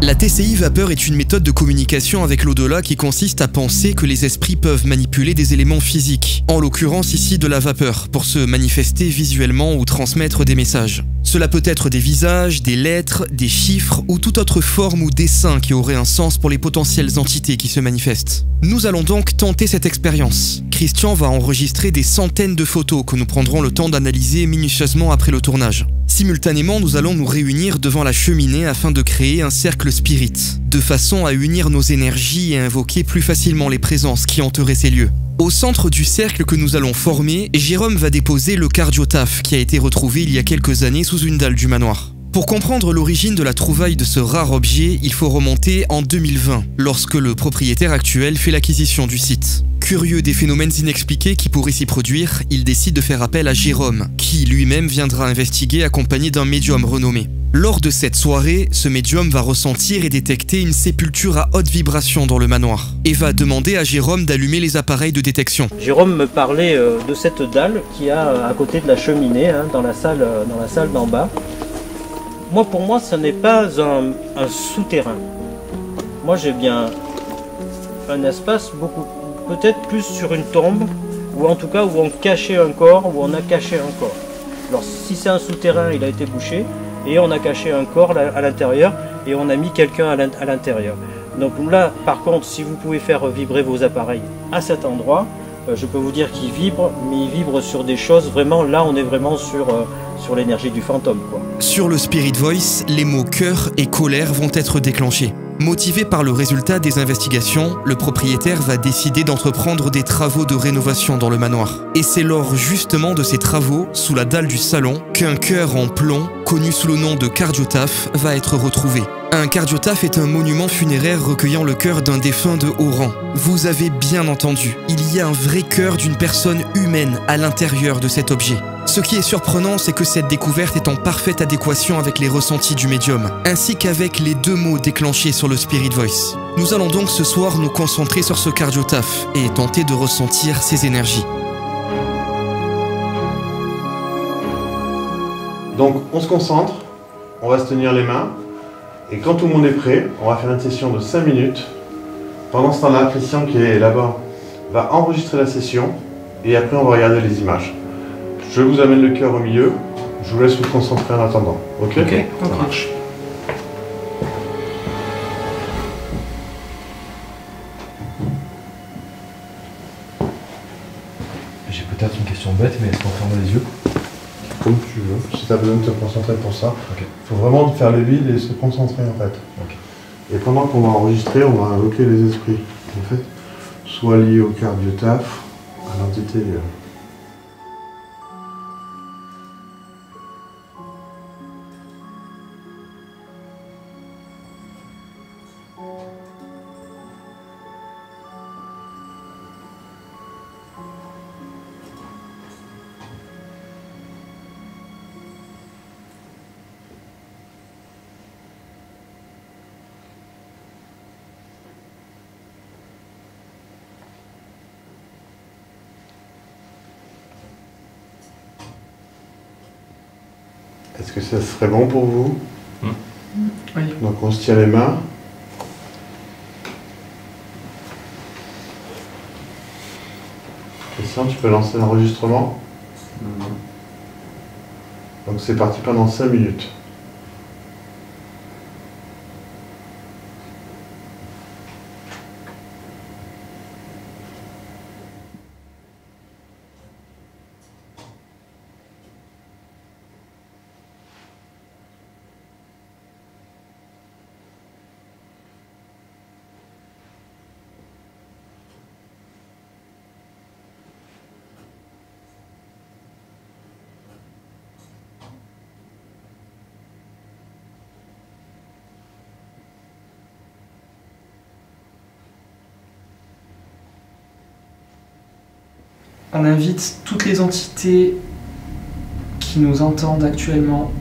La TCI Vapeur est une méthode de communication avec l'au-delà qui consiste à penser que les esprits peuvent manipuler des éléments physiques, en l'occurrence ici de la vapeur, pour se manifester visuellement ou transmettre des messages. Cela peut être des visages, des lettres, des chiffres ou toute autre forme ou dessin qui aurait un sens pour les potentielles entités qui se manifestent. Nous allons donc tenter cette expérience. Christian va enregistrer des centaines de photos que nous prendrons le temps d'analyser minutieusement après le tournage. Simultanément, nous allons nous réunir devant la cheminée afin de créer un cercle spirit, de façon à unir nos énergies et invoquer plus facilement les présences qui hanteraient ces lieux. Au centre du cercle que nous allons former, Jérôme va déposer le cardiotaphe qui a été retrouvé il y a quelques années sous une dalle du manoir. Pour comprendre l'origine de la trouvaille de ce rare objet, il faut remonter en 2020, lorsque le propriétaire actuel fait l'acquisition du site. Curieux des phénomènes inexpliqués qui pourraient s'y produire, il décide de faire appel à Jérôme, qui lui-même viendra investiguer accompagné d'un médium renommé. Lors de cette soirée, ce médium va ressentir et détecter une sépulture à haute vibration dans le manoir, et va demander à Jérôme d'allumer les appareils de détection. Jérôme me parlait de cette dalle qu'il y a à côté de la cheminée, dans la salle d'en bas. Pour moi, ce n'est pas un souterrain. Moi, j'ai bien un espace peut-être plus sur une tombe, ou en tout cas où on cachait un corps, où on a caché un corps. Alors, si c'est un souterrain, il a été bouché, et on a caché un corps à l'intérieur, et on a mis quelqu'un à l'intérieur. Donc là, par contre, si vous pouvez faire vibrer vos appareils à cet endroit, je peux vous dire qu'il vibre, mais il vibre sur des choses, vraiment, là on est vraiment sur l'énergie du fantôme, quoi. Sur le Spirit Voice, les mots cœur et colère vont être déclenchés. Motivé par le résultat des investigations, le propriétaire va décider d'entreprendre des travaux de rénovation dans le manoir. Et c'est lors justement de ces travaux, sous la dalle du salon, qu'un cœur en plomb, connu sous le nom de cardiotaphe, va être retrouvé. Un cardiotaphe est un monument funéraire recueillant le cœur d'un défunt de haut rang. Vous avez bien entendu, il y a un vrai cœur d'une personne humaine à l'intérieur de cet objet. Ce qui est surprenant, c'est que cette découverte est en parfaite adéquation avec les ressentis du médium, ainsi qu'avec les deux mots déclenchés sur le Spirit Voice. Nous allons donc ce soir nous concentrer sur ce cardiotaphe et tenter de ressentir ses énergies. Donc on se concentre, on va se tenir les mains, et quand tout le monde est prêt, on va faire une session de 5 minutes. Pendant ce temps-là, Christian qui est là-bas va enregistrer la session, et après on va regarder les images. Je vous amène le cœur au milieu, je vous laisse vous concentrer en attendant. Ok, ça marche. J'ai peut-être une question bête, mais est-ce qu'on ferme les yeux? Comme tu veux, si tu as besoin de te concentrer pour ça. Il faut vraiment faire le vide et se concentrer en fait. Et pendant qu'on va enregistrer, on va invoquer les esprits, en fait, soit liés au cardiotaphe, à l'entité. Est-ce que ça serait bon pour vous? Oui. Donc on se tient les mains. Christian, tu peux lancer l'enregistrement? Donc c'est parti pendant 5 minutes. On invite toutes les entités qui nous entendent actuellement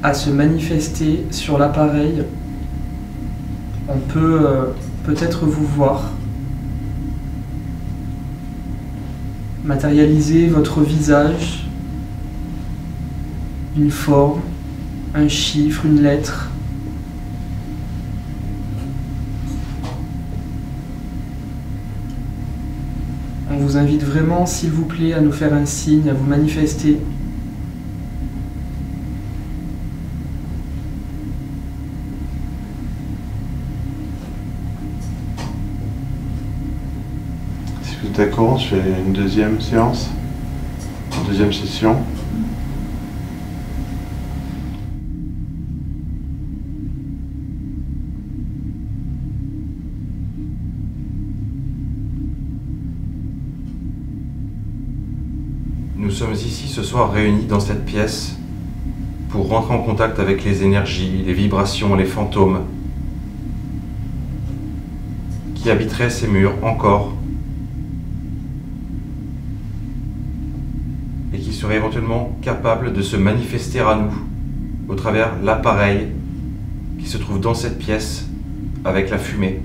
à se manifester sur l'appareil. On peut peut-être vous voir, matérialiser votre visage, une forme, un chiffre, une lettre. On vous invite vraiment, s'il vous plaît, à nous faire un signe, à vous manifester Est-ce que vous êtes d'accord, on se fait une deuxième séance, une deuxième session? Nous sommes ici ce soir réunis dans cette pièce pour rentrer en contact avec les énergies, les vibrations, les fantômes qui habiteraient ces murs encore et qui seraient éventuellement capables de se manifester à nous au travers l'appareil qui se trouve dans cette pièce avec la fumée.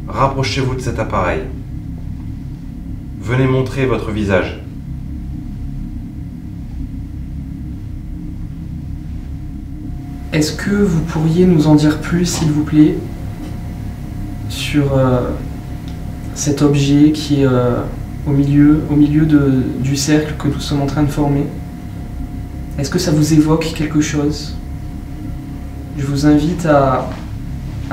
Rapprochez-vous de cet appareil. Venez montrer votre visage. Est-ce que vous pourriez nous en dire plus, s'il vous plaît, sur cet objet qui est au milieu du cercle que nous sommes en train de former? Est-ce que ça vous évoque quelque chose? Je vous invite à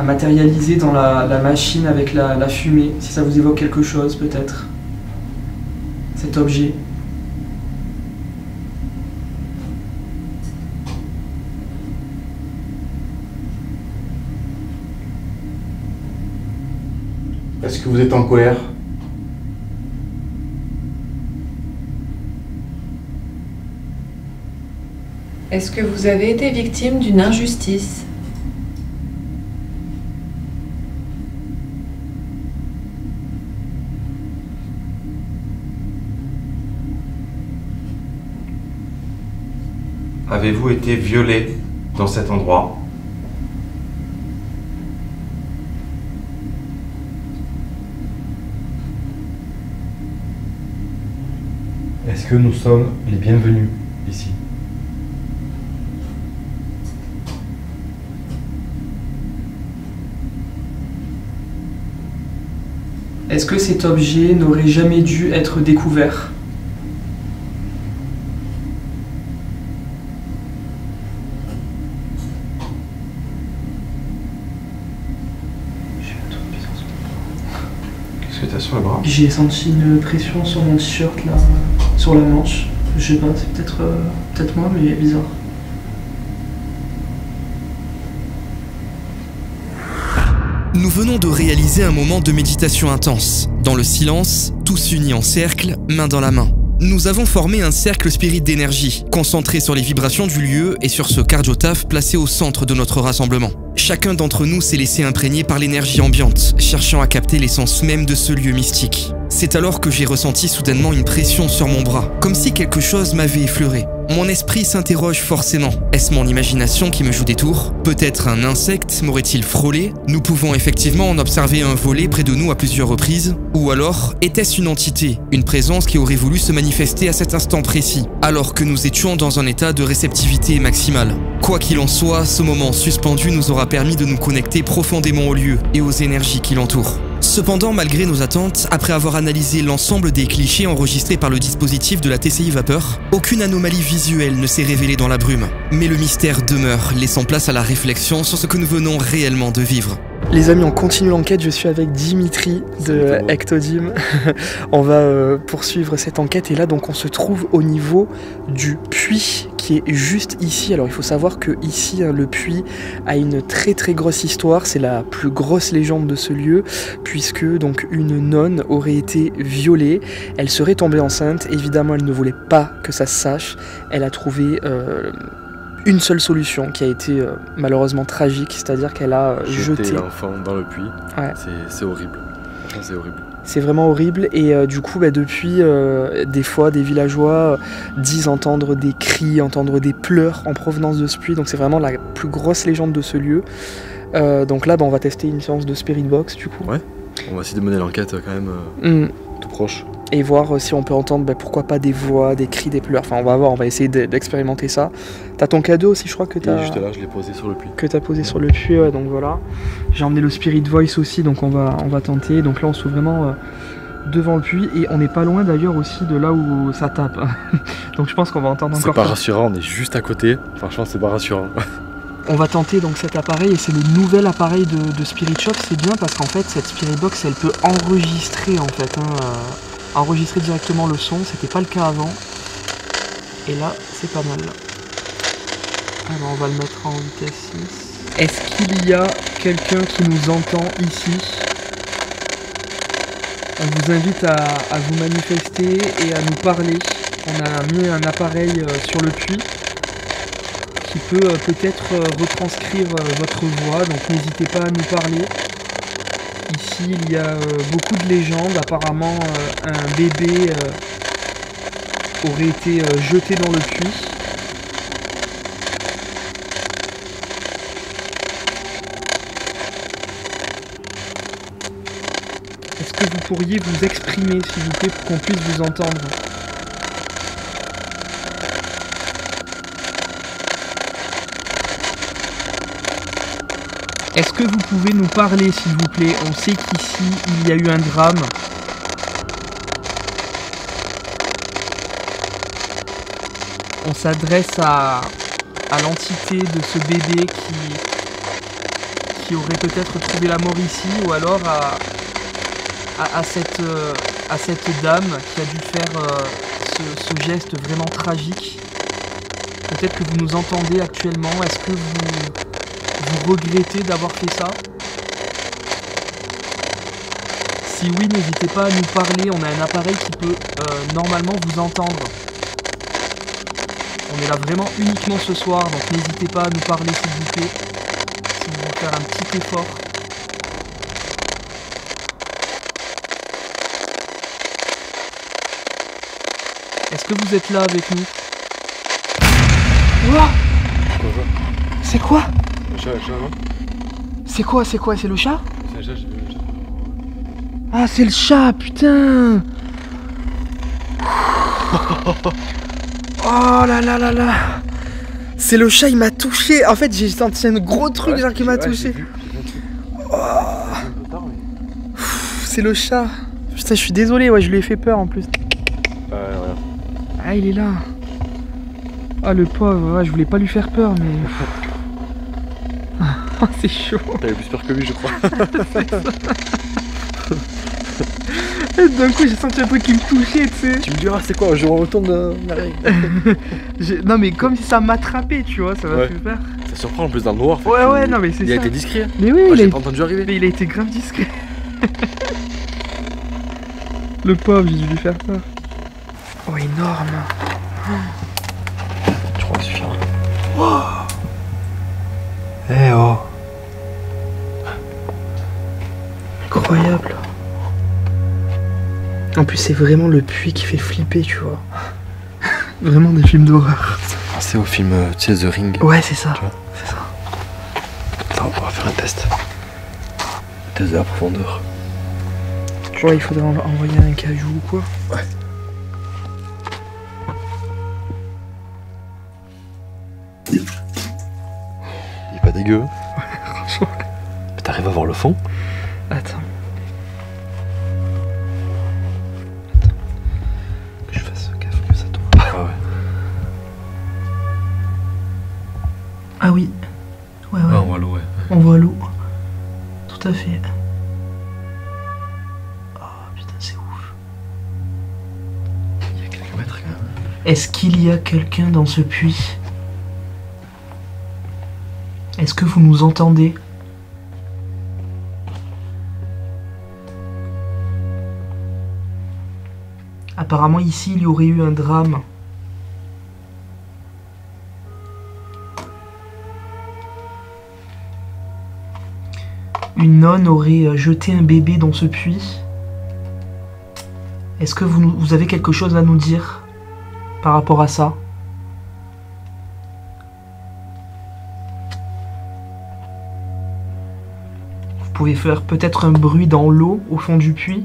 matérialiser dans la machine avec la fumée, si ça vous évoque quelque chose peut-être. Cet objet. Est-ce que vous êtes en colère? Est-ce que vous avez été victime d'une injustice? Avez-vous été violé dans cet endroit? Est-ce que nous sommes les bienvenus ici? Est-ce que cet objet n'aurait jamais dû être découvert? Qu'est-ce que t'as sur le bras? J'ai senti une pression sur mon t-shirt là, sur la manche. Je sais pas, c'est peut-être moi, mais bizarre. Nous venons de réaliser un moment de méditation intense. Dans le silence, tous unis en cercle, main dans la main. Nous avons formé un cercle spirit d'énergie, concentré sur les vibrations du lieu et sur ce cardiotaphe placé au centre de notre rassemblement. Chacun d'entre nous s'est laissé imprégner par l'énergie ambiante, cherchant à capter l'essence même de ce lieu mystique. C'est alors que j'ai ressenti soudainement une pression sur mon bras, comme si quelque chose m'avait effleuré. Mon esprit s'interroge forcément. Est-ce mon imagination qui me joue des tours? Peut-être un insecte m'aurait-il frôlé? Nous pouvons effectivement en observer un voler près de nous à plusieurs reprises. Ou alors, était-ce une entité, une présence qui aurait voulu se manifester à cet instant précis, alors que nous étions dans un état de réceptivité maximale? Quoi qu'il en soit, ce moment suspendu nous aura permis de nous connecter profondément au lieu et aux énergies qui l'entourent. Cependant, malgré nos attentes, après avoir analysé l'ensemble des clichés enregistrés par le dispositif de la TCI Vapeur, aucune anomalie visuelle ne s'est révélée dans la brume. Mais le mystère demeure, laissant place à la réflexion sur ce que nous venons réellement de vivre. Les amis, on continue l'enquête, je suis avec Dimitri de Ectodim. On va poursuivre cette enquête et là donc on se trouve au niveau du puits qui est juste ici. Alors il faut savoir que ici le puits a une très grosse histoire, c'est la plus grosse légende de ce lieu puisque donc une nonne aurait été violée, elle serait tombée enceinte, évidemment elle ne voulait pas que ça se sache, elle a trouvé une seule solution qui a été malheureusement tragique, c'est-à-dire qu'elle a jeté l'enfant dans le puits. Ouais. C'est horrible. Franchement, c'est horrible. C'est vraiment horrible et du coup depuis des fois des villageois disent entendre des cris, entendre des pleurs en provenance de ce puits, donc c'est vraiment la plus grosse légende de ce lieu. Donc là on va tester une séance de Spirit Box du coup. Ouais, on va essayer de mener l'enquête quand même tout proche. Et voir si on peut entendre, pourquoi pas des voix, des cris, des pleurs. Enfin, on va voir, on va essayer d'expérimenter ça. T'as ton cadeau aussi, je crois que t'as. Juste là, je l'ai posé sur le puits. Que t'as posé sur le puits, ouais, donc voilà. J'ai emmené le Spirit Voice aussi, donc on va tenter. Donc là, on se trouve vraiment devant le puits et on n'est pas loin d'ailleurs aussi de là où ça tape. Donc je pense qu'on va entendre encore. C'est pas rassurant, on est juste à côté. Franchement, c'est pas rassurant. On va tenter donc cet appareil et c'est le nouvel appareil de Spirit Shock. C'est bien parce qu'en fait cette Spirit Box elle peut enregistrer en fait, enregistrer directement le son. C'était pas le cas avant. Et là c'est pas mal. Alors on va le mettre en vitesse 6. Est-ce qu'il y a quelqu'un qui nous entend ici? On vous invite à vous manifester et à nous parler. On a mis un appareil sur le puits qui peut peut-être retranscrire votre voix, donc n'hésitez pas à nous parler. Ici il y a beaucoup de légendes, apparemment un bébé aurait été jeté dans le puits. Est-ce que vous pourriez vous exprimer s'il vous plaît pour qu'on puisse vous entendre? Est-ce que vous pouvez nous parler, s'il vous plaît? On sait qu'ici, il y a eu un drame. On s'adresse à l'entité de ce bébé qui aurait peut-être trouvé la mort ici, ou alors à cette dame qui a dû faire ce geste vraiment tragique. Peut-être que vous nous entendez actuellement. Est-ce que vous regrettez d'avoir fait ça? Si oui, n'hésitez pas à nous parler. On a un appareil qui peut normalement vous entendre. On est là vraiment uniquement ce soir, donc n'hésitez pas à nous parler s'il vous plaît. Si vous voulez faire un petit effort. Est-ce que vous êtes là avec nous? Ouah! C'est quoi? C'est quoi? C'est le chat? C'est le chat, j'ai vu le chat. Ah, c'est le chat, putain! Oh là là là là! C'est le chat, il m'a touché! En fait, j'ai senti un gros truc genre qui m'a touché. C'est le chat. Putain, je suis désolé, ouais, je lui ai fait peur en plus. Ah, il est là. Ah, le pauvre, ouais, je voulais pas lui faire peur, mais... Oh, c'est chaud. T'avais plus peur que lui, je crois. D'un coup, j'ai senti un truc qui me touchait, tu sais. Tu me diras, c'est quoi? Je retourne derrière. Non, mais comme si ça m'attrapait, tu vois, ça m'a fait peur. Ça surprend en plus dans le noir. Ouais, non, mais c'est ça. Il a été discret. Mais oui, moi, j'ai pas entendu arriver. Mais il a été grave discret. Le pauvre, j'ai dû lui faire peur. Oh, énorme. Je crois que ça suffira. Oh. Eh oh. Incroyable. En plus, c'est vraiment le puits qui fait flipper, tu vois. Vraiment des films d'horreur. C'est au film, tu sais, The Ring. Ouais, c'est ça. C'est ça. Attends, on va faire un test. Test de la profondeur. Ouais, il faudrait envoyer un cajou ou quoi. Ouais. Il est pas dégueu. Franchement. T'arrives à voir le fond? Attends. Que je fasse gaffe que ça tombe. Ah ouais. Ah oui. Ouais. Ah, on voit l'eau, ouais. On voit l'eau. Tout à fait. Oh putain, c'est ouf. Il y a quelques mètres quand même. Est-ce qu'il y a quelqu'un dans ce puits? Est-ce que vous nous entendez? Apparemment ici il y aurait eu un drame. Une nonne aurait jeté un bébé dans ce puits. Est-ce que vous avez quelque chose à nous dire par rapport à ça? Vous pouvez faire peut-être un bruit dans l'eau au fond du puits.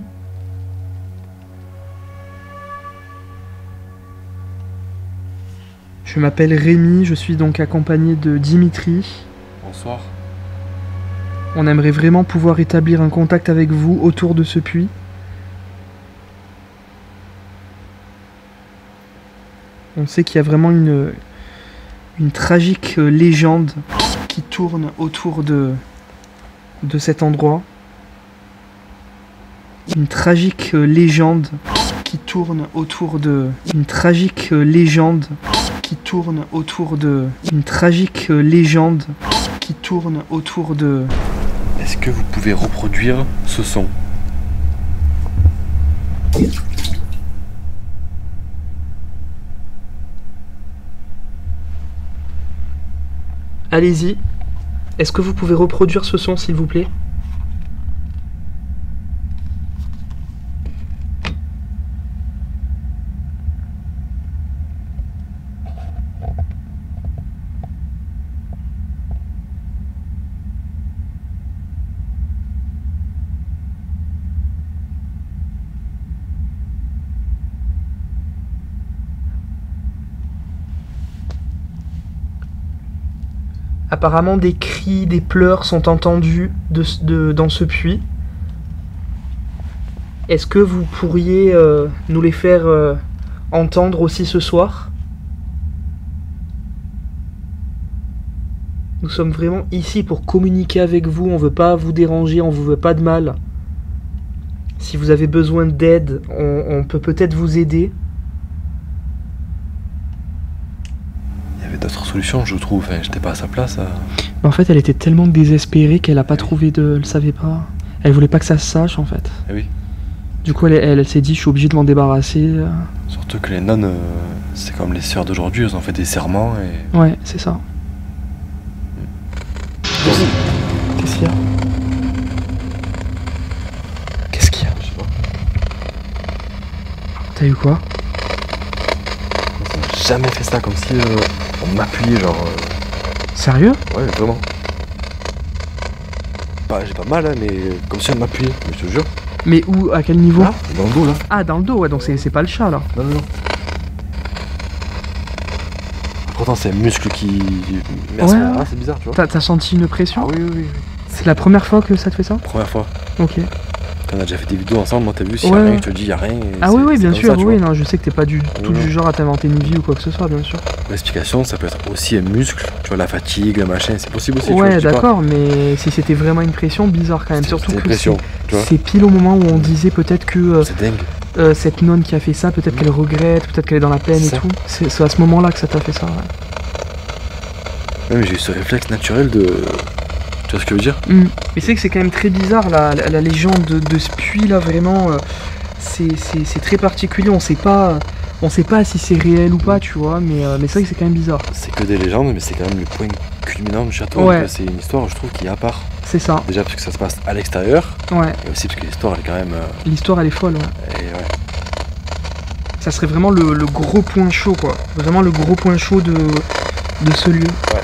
Je m'appelle Rémi, je suis donc accompagné de Dimitri. Bonsoir. On aimerait vraiment pouvoir établir un contact avec vous autour de ce puits. On sait qu'il y a vraiment une tragique légende qui tourne autour de cet endroit. Une tragique légende qui tourne autour de... Une tragique légende qui tourne autour de... Une tragique légende qui tourne autour de... Est-ce que vous pouvez reproduire ce son? Allez-y. Est-ce que vous pouvez reproduire ce son, s'il vous plaît? Apparemment, des cris, des pleurs sont entendus dans ce puits. Est-ce que vous pourriez nous les faire entendre aussi ce soir? Nous sommes vraiment ici pour communiquer avec vous, on veut pas vous déranger, on vous veut pas de mal. Si vous avez besoin d'aide, on peut peut-être vous aider. Il y avait d'autres solutions, je trouve. Enfin, j'étais pas à sa place. En fait, elle était tellement désespérée qu'elle a pas trouvé de... Elle savait pas. Elle voulait pas que ça se sache, en fait. Eh oui. Du coup, elle s'est dit, je suis obligée de m'en débarrasser. Surtout que les nonnes, c'est comme les sœurs d'aujourd'hui, elles ont fait des serments et... Ouais, c'est ça. Qu'est-ce qu'il y a? Qu'est-ce qu'il y a? Je sais pas. T'as eu quoi? J'ai jamais fait ça, comme si on m'appuyait, genre... Sérieux? Ouais, vraiment. Bah, j'ai pas mal, hein, mais comme si on m'appuyait, mais je te jure. Mais où? À quel niveau? Là, dans le dos, là. Ah, dans le dos, ouais, donc c'est pas le chat, là. Non, non, non. Pourtant, c'est un muscle qui... Mais à ce moment-là, c'est bizarre, tu vois. T'as senti une pression? Ah oui, oui, oui. C'est la première fois que ça te fait ça? Première fois. Ok. On a déjà fait des vidéos ensemble, moi t'as vu, s'il y Ouais. a rien, je te dis, il y a rien. Ah oui, oui, bien sûr, ça, oui, non, je sais que t'es pas du tout du genre à t'inventer une vie ou quoi que ce soit, bien sûr. L'explication, ça peut être aussi un muscle, tu vois, la fatigue, le machin, c'est possible aussi. Ouais, d'accord, mais si c'était vraiment une pression, bizarre quand même, surtout que c'est pile au moment où on disait peut-être que... c'est dingue. Cette nonne qui a fait ça, peut-être qu'elle regrette, peut-être qu'elle est dans la peine et tout. C'est à ce moment-là que ça t'a fait ça, ouais. Ouais, mais j'ai eu ce réflexe naturel de... Tu vois ce que je veux dire? Mais c'est que c'est quand même très bizarre, la légende de ce puits là, vraiment, c'est très particulier, on sait pas si c'est réel ou pas, tu vois, mais c'est vrai que c'est quand même bizarre. C'est que des légendes, mais c'est quand même le point culminant du château, ouais. C'est une histoire, je trouve, qui est à part. C'est ça. Déjà parce que ça se passe à l'extérieur, ouais. Et aussi parce que l'histoire, elle est quand même... L'histoire, elle est folle, ouais. Et ouais. Ça serait vraiment le gros point chaud, quoi. Vraiment le gros point chaud de ce lieu. Ouais.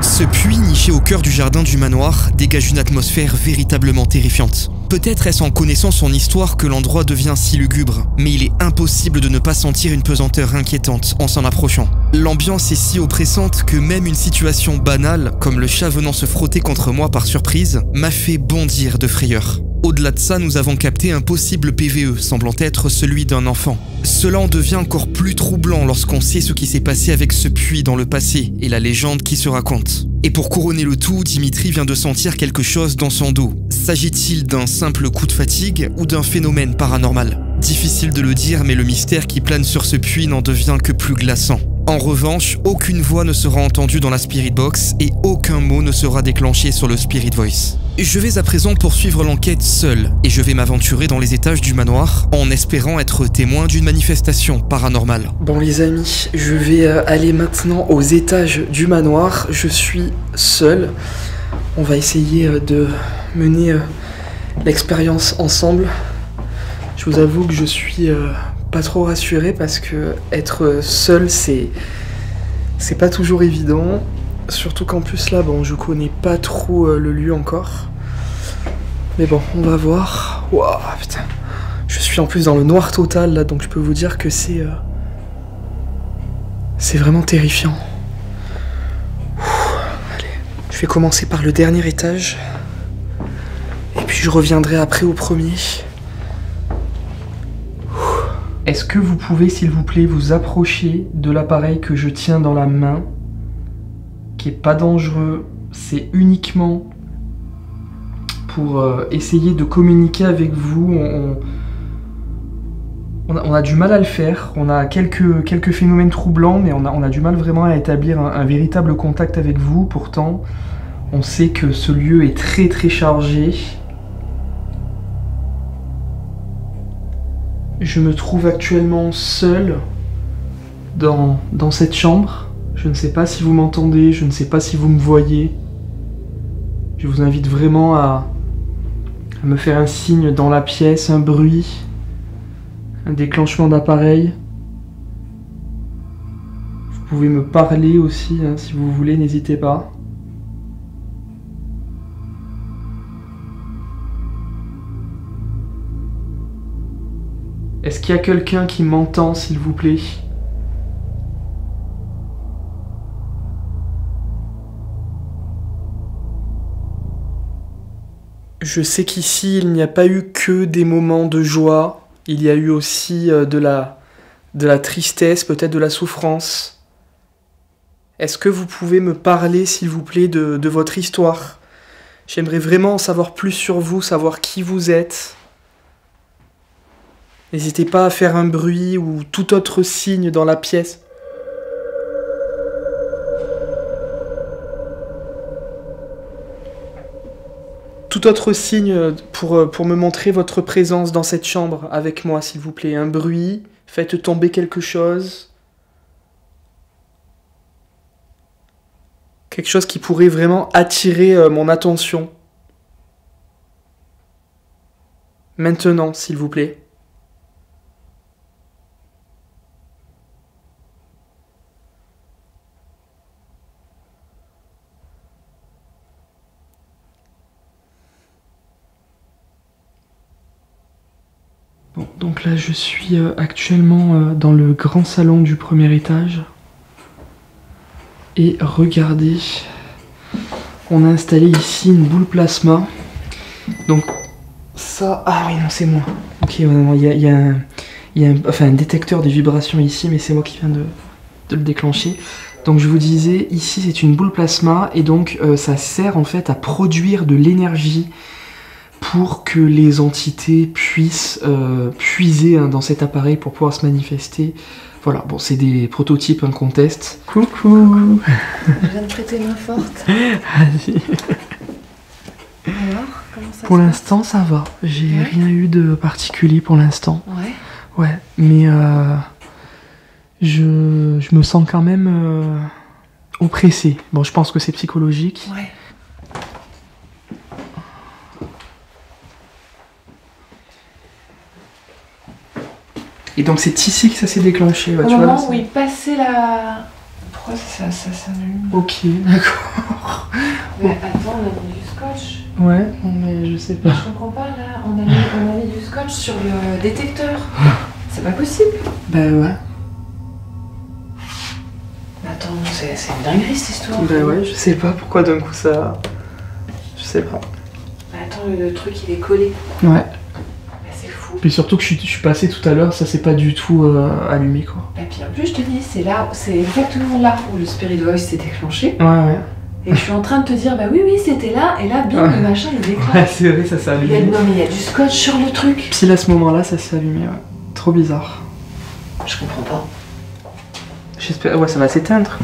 Ce puits niché au cœur du jardin du manoir dégage une atmosphère véritablement terrifiante. Peut-être est-ce en connaissant son histoire que l'endroit devient si lugubre, mais il est impossible de ne pas sentir une pesanteur inquiétante en s'en approchant. L'ambiance est si oppressante que même une situation banale, comme le chat venant se frotter contre moi par surprise, m'a fait bondir de frayeur. Au-delà de ça, nous avons capté un possible PVE, semblant être celui d'un enfant. Cela en devient encore plus troublant lorsqu'on sait ce qui s'est passé avec ce puits dans le passé et la légende qui se raconte. Et pour couronner le tout, Dimitri vient de sentir quelque chose dans son dos. S'agit-il d'un simple coup de fatigue ou d'un phénomène paranormal? Difficile de le dire, mais le mystère qui plane sur ce puits n'en devient que plus glaçant. En revanche, aucune voix ne sera entendue dans la Spirit Box et aucun mot ne sera déclenché sur le Spirit Voice. Je vais à présent poursuivre l'enquête seul et je vais m'aventurer dans les étages du manoir en espérant être témoin d'une manifestation paranormale. Bon les amis, je vais aller maintenant aux étages du manoir. Je suis seul. On va essayer de mener l'expérience ensemble. Je vous avoue que je suis pas trop rassuré parce que être seul c'est pas toujours évident. Surtout qu'en plus là, bon, je connais pas trop le lieu encore. Mais bon, on va voir. Waouh, putain. Je suis en plus dans le noir total là, donc je peux vous dire que c'est vraiment terrifiant. Allez, je vais commencer par le dernier étage. Et puis je reviendrai après au premier. Est-ce que vous pouvez, s'il vous plaît, vous approcher de l'appareil que je tiens dans la main? qui est pas dangereux. C'est uniquement pour essayer de communiquer avec vous. On a du mal à le faire. On a quelques phénomènes troublants, mais on a du mal vraiment à établir un véritable contact avec vous. Pourtant, on sait que ce lieu est très très chargé. Je me trouve actuellement seul dans cette chambre. Je ne sais pas si vous m'entendez, je ne sais pas si vous me voyez. Je vous invite vraiment à me faire un signe dans la pièce, un bruit, un déclenchement d'appareil. Vous pouvez me parler aussi, hein, si vous voulez, n'hésitez pas. Est-ce qu'il y a quelqu'un qui m'entend, s'il vous plaît? Je sais qu'ici, il n'y a pas eu que des moments de joie. Il y a eu aussi de la tristesse, peut-être de la souffrance. Est-ce que vous pouvez me parler, s'il vous plaît, de votre histoire? J'aimerais vraiment en savoir plus sur vous, savoir qui vous êtes. N'hésitez pas à faire un bruit ou tout autre signe dans la pièce. Tout autre signe pour me montrer votre présence dans cette chambre avec moi, s'il vous plaît. Un bruit, faites tomber quelque chose. Quelque chose qui pourrait vraiment attirer mon attention. Maintenant, s'il vous plaît. Bon, donc là je suis actuellement dans le grand salon du premier étage. Et regardez, on a installé ici une boule plasma. Donc ça... Ah oui, non, c'est moi. Ok, il y a un détecteur des vibrations ici, mais c'est moi qui viens de le déclencher. Donc je vous disais, ici c'est une boule plasma, et donc ça sert en fait à produire de l'énergie pour que les entités puissent puiser dans cet appareil pour pouvoir se manifester. Voilà, bon, c'est des prototypes qu'on teste. Coucou. Je viens de prêter main forte. Vas-y. Alors, comment ça Pour l'instant, ça va. J'ai rien eu de particulier pour l'instant. Ouais. Ouais, mais je me sens quand même oppressé. Bon, je pense que c'est psychologique. Ouais. Et donc c'est ici que ça s'est déclenché. Ouais, Au tu moment vois, où il passait la... Pourquoi ça s'allume? Ok, d'accord. Mais attends, on a mis du scotch. Ouais, mais je sais pas. Je comprends pas là, on a mis du scotch sur le détecteur. C'est pas possible. Bah ouais. Attends, c'est une dinguerie cette histoire. Bah ouais, je sais pas pourquoi d'un coup ça... Je sais pas. Attends, le truc il est collé. Ouais. Bah, c'est fou. Puis surtout que je suis passé tout à l'heure, ça s'est pas du tout allumé quoi. Et puis en plus je te dis, c'est exactement là où le Spirit Voice s'est déclenché. Ouais. Et je suis en train de te dire, bah oui, c'était là, et là, bim, le machin il déclenche. Ouais, c'est vrai, ça s'est allumé. Non mais il y a du scotch sur le truc. Pile à ce moment-là, ça s'est allumé, ouais. Trop bizarre. Je comprends pas. J'espère... Ouais, ça va s'éteindre.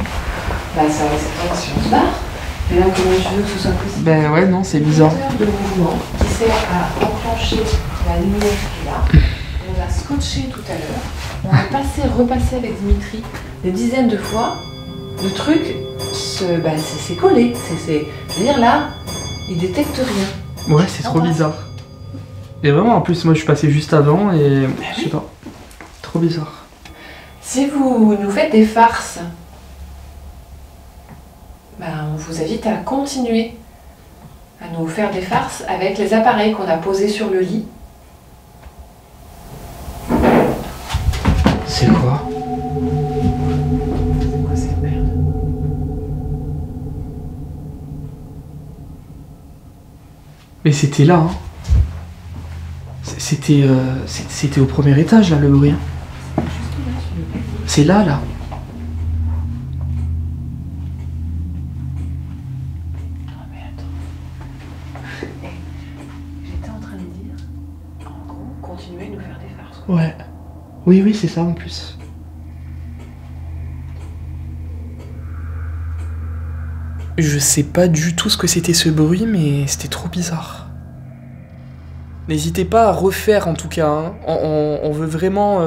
Bah ça va s'éteindre si on se barre. Mais là, comment tu veux que ce soit possible? Ben ouais, non, c'est bizarre. De mouvement qui sert à enclencher la lumière qui est là. On l'a scotché tout à l'heure. On a repassé avec Dimitri des dizaines de fois. Le truc, c'est collé. C'est-à-dire là, il détecte rien. Ouais, c'est trop bizarre. Et vraiment, en plus, moi je suis passé juste avant et... Je sais pas. Trop bizarre. Si vous nous faites des farces, on vous invite à continuer à nous faire des farces avec les appareils qu'on a posés sur le lit. C'est quoi? C'est quoi cette merde? Mais c'était là, hein. C'était au premier étage, là, le bruit. C'est là. Ouais. Oui, oui, c'est ça en plus. Je sais pas du tout ce que c'était ce bruit, mais c'était trop bizarre. N'hésitez pas à refaire en tout cas, hein. On veut vraiment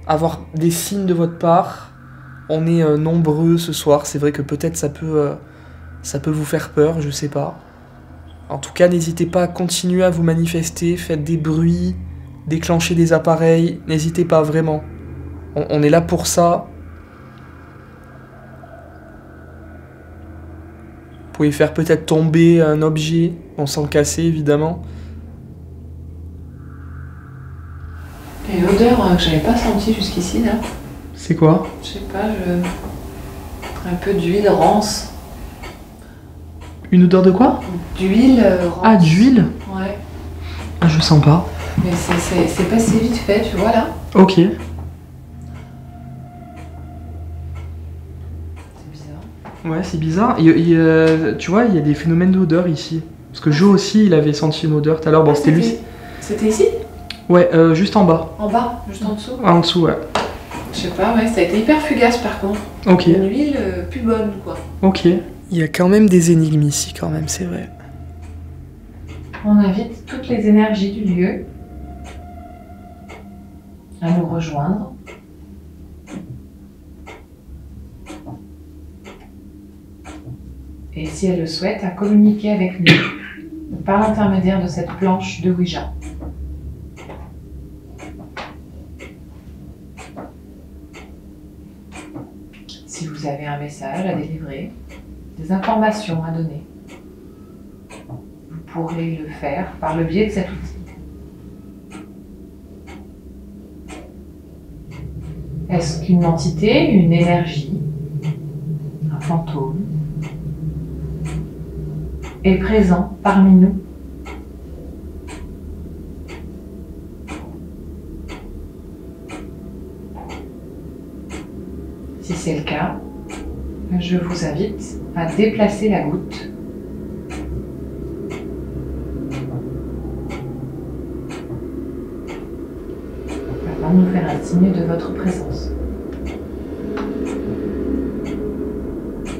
avoir des signes de votre part. On est nombreux ce soir, c'est vrai que peut-être ça peut vous faire peur, je sais pas. En tout cas, n'hésitez pas à continuer à vous manifester, faites des bruits, déclenchez des appareils, n'hésitez pas vraiment. On est là pour ça. Vous pouvez faire peut-être tomber un objet, sans le casser évidemment. Il y a une odeur que j'avais pas sentie jusqu'ici là. C'est quoi? Je sais pas, un peu d'huile rance. Une odeur de quoi? D'huile rance. Ah, d'huile? Ouais. Ah, je sens pas. Mais c'est passé vite fait, tu vois là. Ok. Ouais, c'est bizarre. Tu vois, il y a des phénomènes d'odeur ici. Parce que Joe aussi, il avait senti une odeur tout à l'heure. Bon, c'était lui. C'était ici? Ouais, juste en bas. En bas? Juste en dessous? En dessous, ouais. Je sais pas, ouais, ça a été hyper fugace par contre. Ok. Une huile plus bonne, quoi. Ok. Il y a quand même des énigmes ici, quand même, c'est vrai. On invite toutes les énergies du lieu à nous rejoindre. Et si elles le souhaitent, à communiquer avec nous par l'intermédiaire de cette planche de Ouija. Si vous avez un message à délivrer, des informations à donner, vous pourrez le faire par le biais de cet outil. Est-ce qu'une entité, une énergie, un fantôme, est présent parmi nous? Si c'est le cas, je vous invite à déplacer la goutte afin de nous faire un signe de votre présence.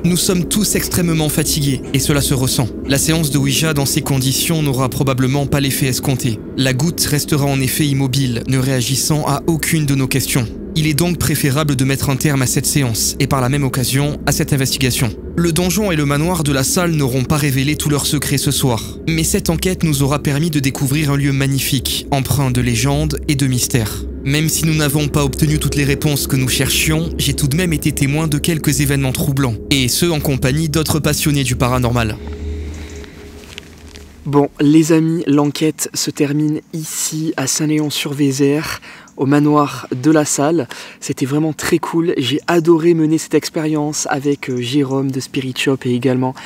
Nous sommes tous extrêmement fatigués, et cela se ressent. La séance de Ouija dans ces conditions n'aura probablement pas l'effet escompté. La goutte restera en effet immobile, ne réagissant à aucune de nos questions. Il est donc préférable de mettre un terme à cette séance, et par la même occasion, à cette investigation. Le donjon et le manoir de la salle n'auront pas révélé tous leurs secrets ce soir, mais cette enquête nous aura permis de découvrir un lieu magnifique, empreint de légende et de mystère. Même si nous n'avons pas obtenu toutes les réponses que nous cherchions, j'ai tout de même été témoin de quelques événements troublants, et ce en compagnie d'autres passionnés du paranormal. Bon, les amis, l'enquête se termine ici, à Saint-Léon-sur-Vézère, au manoir de la salle. C'était vraiment très cool. J'ai adoré mener cette expérience avec Jérôme de Spirit Shop et également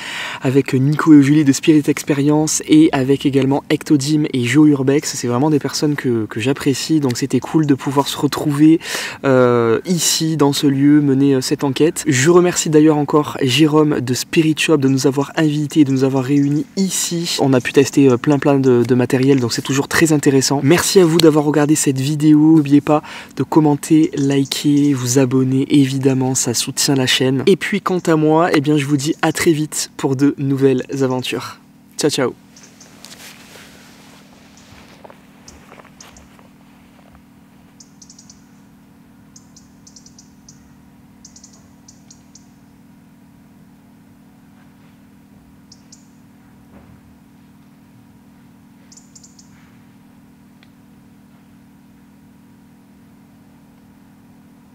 avec Nico et Julie de Spirit Experience et avec également Ectodim et Joe Urbex. C'est vraiment des personnes que j'apprécie, donc c'était cool de pouvoir se retrouver ici, dans ce lieu, mener cette enquête. Je remercie d'ailleurs encore Jérôme de Spirit Shop de nous avoir invités, de nous avoir réunis ici. On a pu tester plein de matériel, donc c'est toujours très intéressant. Merci à vous d'avoir regardé cette vidéo. N'oubliez pas de commenter, liker, vous abonner, évidemment, ça soutient la chaîne. Et puis quant à moi, eh bien, je vous dis à très vite pour de nouvelles aventures. Ciao, ciao.